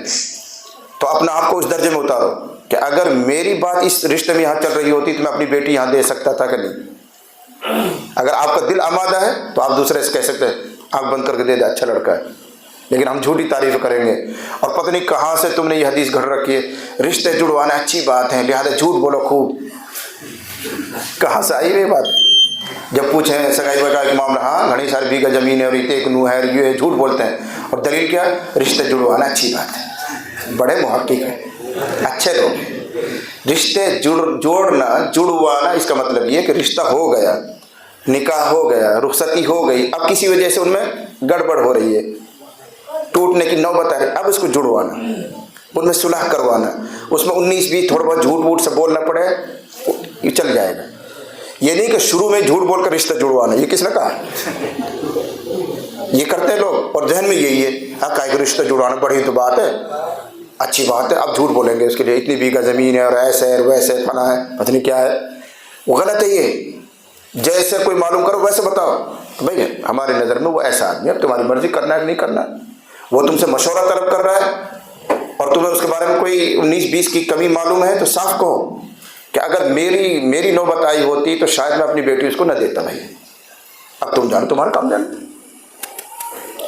تو اپنا آپ کو اس درجے میں اتارو کہ اگر میری بات اس رشتے میں یہاں چل رہی ہوتی تو میں اپنی بیٹی یہاں دے سکتا تھا کہ نہیں۔ اگر آپ کا دل آمادہ ہے تو آپ دوسرے سے کہہ سکتے ہیں آنکھ بند کر کے دے دے، اچھا لڑکا ہے، لیکن ہم جھوٹی تعریف کریں گے، اور پتہ نہیں کہاں سے تم نے یہ حدیث گھڑ رکھی ہے، رشتے جڑوانا اچھی بات ہے لہذا جھوٹ بولو خوب۔ کہاں سے آئی یہ بات؟ جب پوچھیں سگائی وگائی کے معاملہ، ہاں گھنی ساری بیگہ زمین ہے اور ایک نو ہے، یہ جھوٹ بولتے ہیں، اور دلیل کیا؟ رشتے جڑوانا اچھی بات ہے، بڑے محقق ہیں، اچھے لوگ۔ رشتے جڑوانا اس کا مطلب یہ کہ رشتہ ہو گیا، نکاح ہو گیا، رخصتی ہو گئی، اب کسی وجہ سے ان میں گڑبڑ ہو رہی ہے، ٹوٹنے کی نوبت آ رہی ہے، اب اس کو جڑوانا، ان میں صلح کروانا، اس میں 19-20 تھوڑا بہت جھوٹ ووٹ سے بولنا پڑے، یہ چل جائے گا۔ یہ نہیں کہ شروع میں جھوٹ بول کر رشتہ جڑوانا، یہ کس نے کہا؟ یہ کرتے ہیں لوگ، اور ذہن میں یہی ہے کہ رشتہ جڑوانا بڑی تو بات ہے، اچھی بات ہے، اب جھوٹ بولیں گے اس کے لیے اتنی بیگھہ زمین ہے اور ایسے ہے ویسے فلاں ہے، پتہ نہیں کیا ہے، وہ غلط ہے۔ یہ جیسے کوئی معلوم کرو ویسے بتاؤ، بھائی ہماری نظر میں وہ ایسا آدمی ہے، اب تمہاری مرضی کرنا ہے کہ نہیں کرنا، وہ تم سے مشورہ طلب کر رہا ہے اور تمہیں اس کے بارے میں کوئی 19-20 کی کمی معلوم ہے تو صاف کہو کہ اگر میری نوبت آئی ہوتی تو شاید میں اپنی بیٹی اس کو نہ دیتا بھائی، اب تم جانو تمہارا کام جانو۔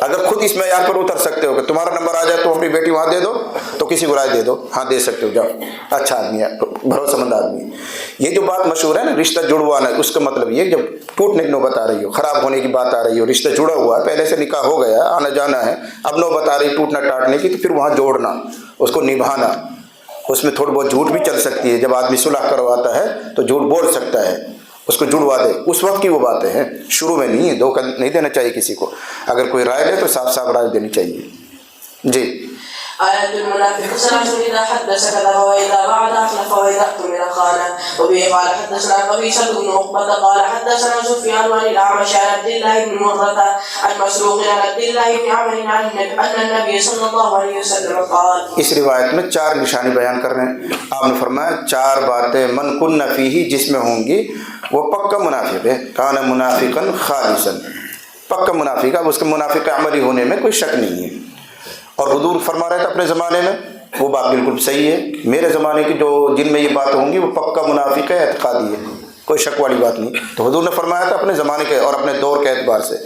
اگر خود اس معیار پر اتر سکتے ہو کہ تمہارا نمبر آ جائے تو اپنی بیٹی وہاں دے دو تو کسی کو رائے دے دو، ہاں دے سکتے ہو، جاؤ، اچھا آدمی ہے، بھروسہ مند آدمی ہے۔ یہ جو بات مشہور ہے نا رشتہ جڑوانا، اس کا مطلب یہ جب ٹوٹنے کی نوبت آ رہی ہو، خراب ہونے کی بات آ رہی ہو، رشتہ جڑا ہوا ہے، پہلے سے نکاح ہو گیا، آنا جانا ہے، اب نوبت آ رہی ٹوٹنا ٹاٹنے کی، تو پھر وہاں جوڑنا، اس کو نبھانا، اس میں تھوڑی بہت جھوٹ بھی چل سکتی ہے، جب آدمی صلح کرواتا ہے تو جھوٹ بول سکتا ہے، اس کو جڑوا دے، اس وقت کی وہ باتیں ہیں، شروع میں نہیں ہے، دھوکہ نہیں دینا چاہیے کسی کو، اگر کوئی رائے دے تو صاف صاف رائے دینی چاہیے۔ جی آية المنافق 3 إذا حدث كذب وإذا وعد أخلف وإذا اؤتمن خان. وبه قال حدثنا قبيصة بن عقبة قال حدثنا سفيان عن الأعمش عن عبد الله بن مرة عن مسروق عن عبد الله بن عمرو أن النبي صلى الله عليه وسلم قال۔ اس روایت میں 4 نشانی بیان کر رہے ہیں، آپ نے فرمایا 4 باتیں من کن فیہ جس میں ہوں گی وہ پکا منافق ہے، کان منافقا خالصا، پکا منافق ہے، اس کے منافق عملی ہونے میں کوئی شک نہیں ہے۔ اور حضور فرما رہے تھے اپنے زمانے میں، وہ بات بالکل صحیح ہے، میرے زمانے کی جو جن میں یہ بات ہوں گی وہ پکا منافق ہے، اعتقادی ہے، کوئی شک والی بات نہیں۔ تو حضور نے فرمایا تھا اپنے زمانے کے اور اپنے دور کے اعتبار سے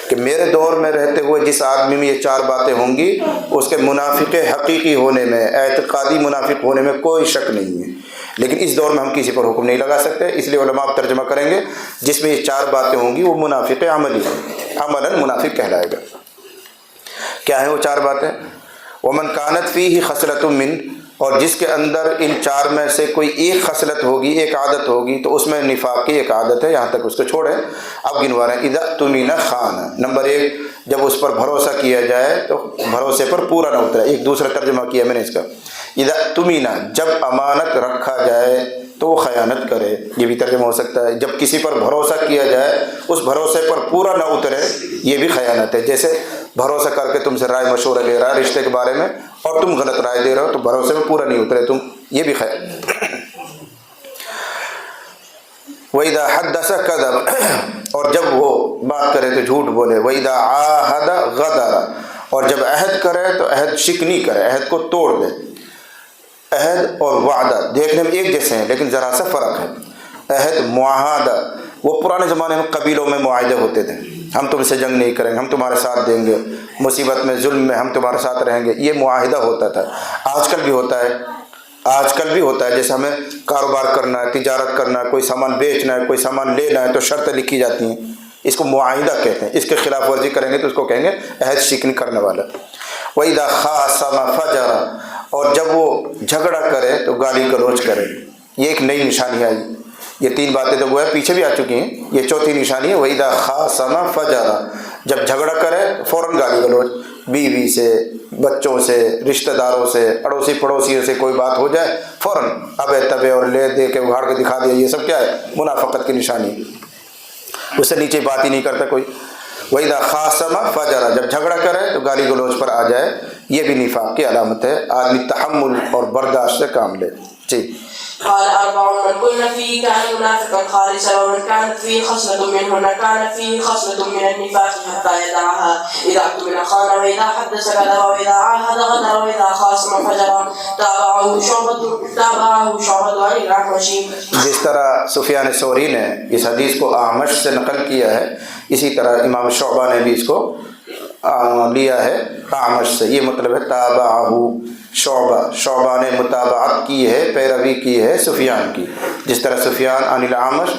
کہ میرے دور میں رہتے ہوئے جس آدمی میں یہ 4 باتیں ہوں گی اس کے منافق حقیقی ہونے میں، اعتقادی منافق ہونے میں کوئی شک نہیں ہے۔ لیکن اس دور میں ہم کسی پر حکم نہیں لگا سکتے، اس لیے علماء اب ترجمہ کریں گے جس میں یہ 4 باتیں ہوں گی وہ منافق عملی ہے، عملاً منافق کہلائے گا۔ کیا ہیں وہ 4 باتیں؟ ومن کانت فیہ خصلۃ من، اور جس کے اندر ان 4 میں سے کوئی ایک خصلت ہوگی، ایک عادت ہوگی، تو اس میں نفاق کی ایک عادت ہے، یہاں تک اس کو چھوڑیں۔ اب گنوا رہے ہیں، اذا اؤتمن خان، نمبر 1 جب اس پر بھروسہ کیا جائے تو بھروسے پر پورا نہ اترے۔ ایک دوسرا ترجمہ کیا میں نے اس کا، اذا اؤتمن جب امانت رکھا جائے تو وہ خیانت کرے، یہ بھی ترجمہ ہو سکتا ہے۔ جب کسی پر بھروسہ کیا جائے اس بھروسے پر پورا نہ اترے، یہ بھی خیانت ہے۔ جیسے بھروسہ کر کے تم سے رائے مشورہ لے رہا ہے رشتے کے بارے میں اور تم غلط رائے دے رہے ہو تو بھروسے میں پورا نہیں اترے تم، یہ بھی خیانت۔ وَإِذَا حَدَّثَ كَذَبَ، اور جب وہ بات کرے تو جھوٹ بولے۔ وَإِذَا عَاهَدَ غَدَرَ، اور جب عہد کرے تو عہد شکنی کرے، عہد کو توڑ دے۔ عہد اور وعدہ دیکھنے میں ایک جیسے ہیں لیکن ذرا سا فرق ہے۔ عہد معاہدہ، وہ پرانے زمانے میں قبیلوں میں معاہدے ہوتے تھے، ہم تم سے جنگ نہیں کریں گے، ہم تمہارے ساتھ دیں گے، مصیبت میں ظلم میں ہم تمہارے ساتھ رہیں گے، یہ معاہدہ ہوتا تھا۔ آج کل بھی ہوتا ہے، آج کل بھی ہوتا ہے، جیسے ہمیں کاروبار کرنا ہے، تجارت کرنا ہے، کوئی سامان بیچنا ہے، کوئی سامان لینا ہے تو شرطیں لکھی جاتی ہیں، اس کو معاہدہ کہتے ہیں۔ اس کے خلاف ورزی کریں گے تو اس کو کہیں گے عہد شکنی کرنے والا۔ وَإِذَا خَاصَمَ فَجَرَ، اور جب وہ جھگڑا کرے تو گالی گلوچ کرے۔ یہ ایک نئی نشانی آئی، یہ 3 باتیں تو وہ ہے پیچھے بھی آ چکی ہیں، یہ چوتھی نشانی ہے۔ وَإِذَا خَاصَمَ فَجَرَ، جب جھگڑا کرے فوراً گالی گلوچ، بیوی سے، بچوں سے، رشتہ داروں سے، اڑوسی پڑوسیوں سے کوئی بات ہو جائے فوراً ابے تبے اور لے دے کے اگاڑ کے دکھا دیا، یہ سب کیا ہے؟ منافقت کی نشانی، اس سے نیچے بات ہی نہیں کرتا کوئی۔ وَإِذَا خَاصَمَ فَجَرَ، جب جھگڑا کرے تو گالی گلوچ پر آ جائے، یہ بھی نفاق کی علامت ہے۔ آدمی تحمل اور برداشت سے کام لے۔ جی قال 4 من كن فيه كان منافقا خالصا ومن كانت فيه خصلة منهن كانت فيه خصلة من النفاق حتى يدعها إذا اؤتمن خان وإذا حدث كذب وإذا عاهد غدر وإذا خاصم فجر۔ تابعه شعبة عن الأعمش۔ جس طرح سفیان ثوری نے اس حدیث کو اعمش سے نقل کیا ہے، اسی طرح امام شعبہ نے بھی اس کو لیا ہے اعمش سے۔ یہ مطلب ہے تابعہ، شعبہ نے متابعت کی ہے، پیروی کی ہے سفیان کی، جس طرح سفیان عن الاعمش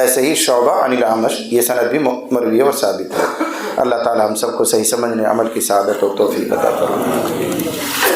ایسے ہی شعبہ عن الاعمش، یہ سند بھی مروی اور ثابت ہے۔ اللہ تعالی ہم سب کو صحیح سمجھنے، عمل کی سعادت اور توفیق عطا فرمائے۔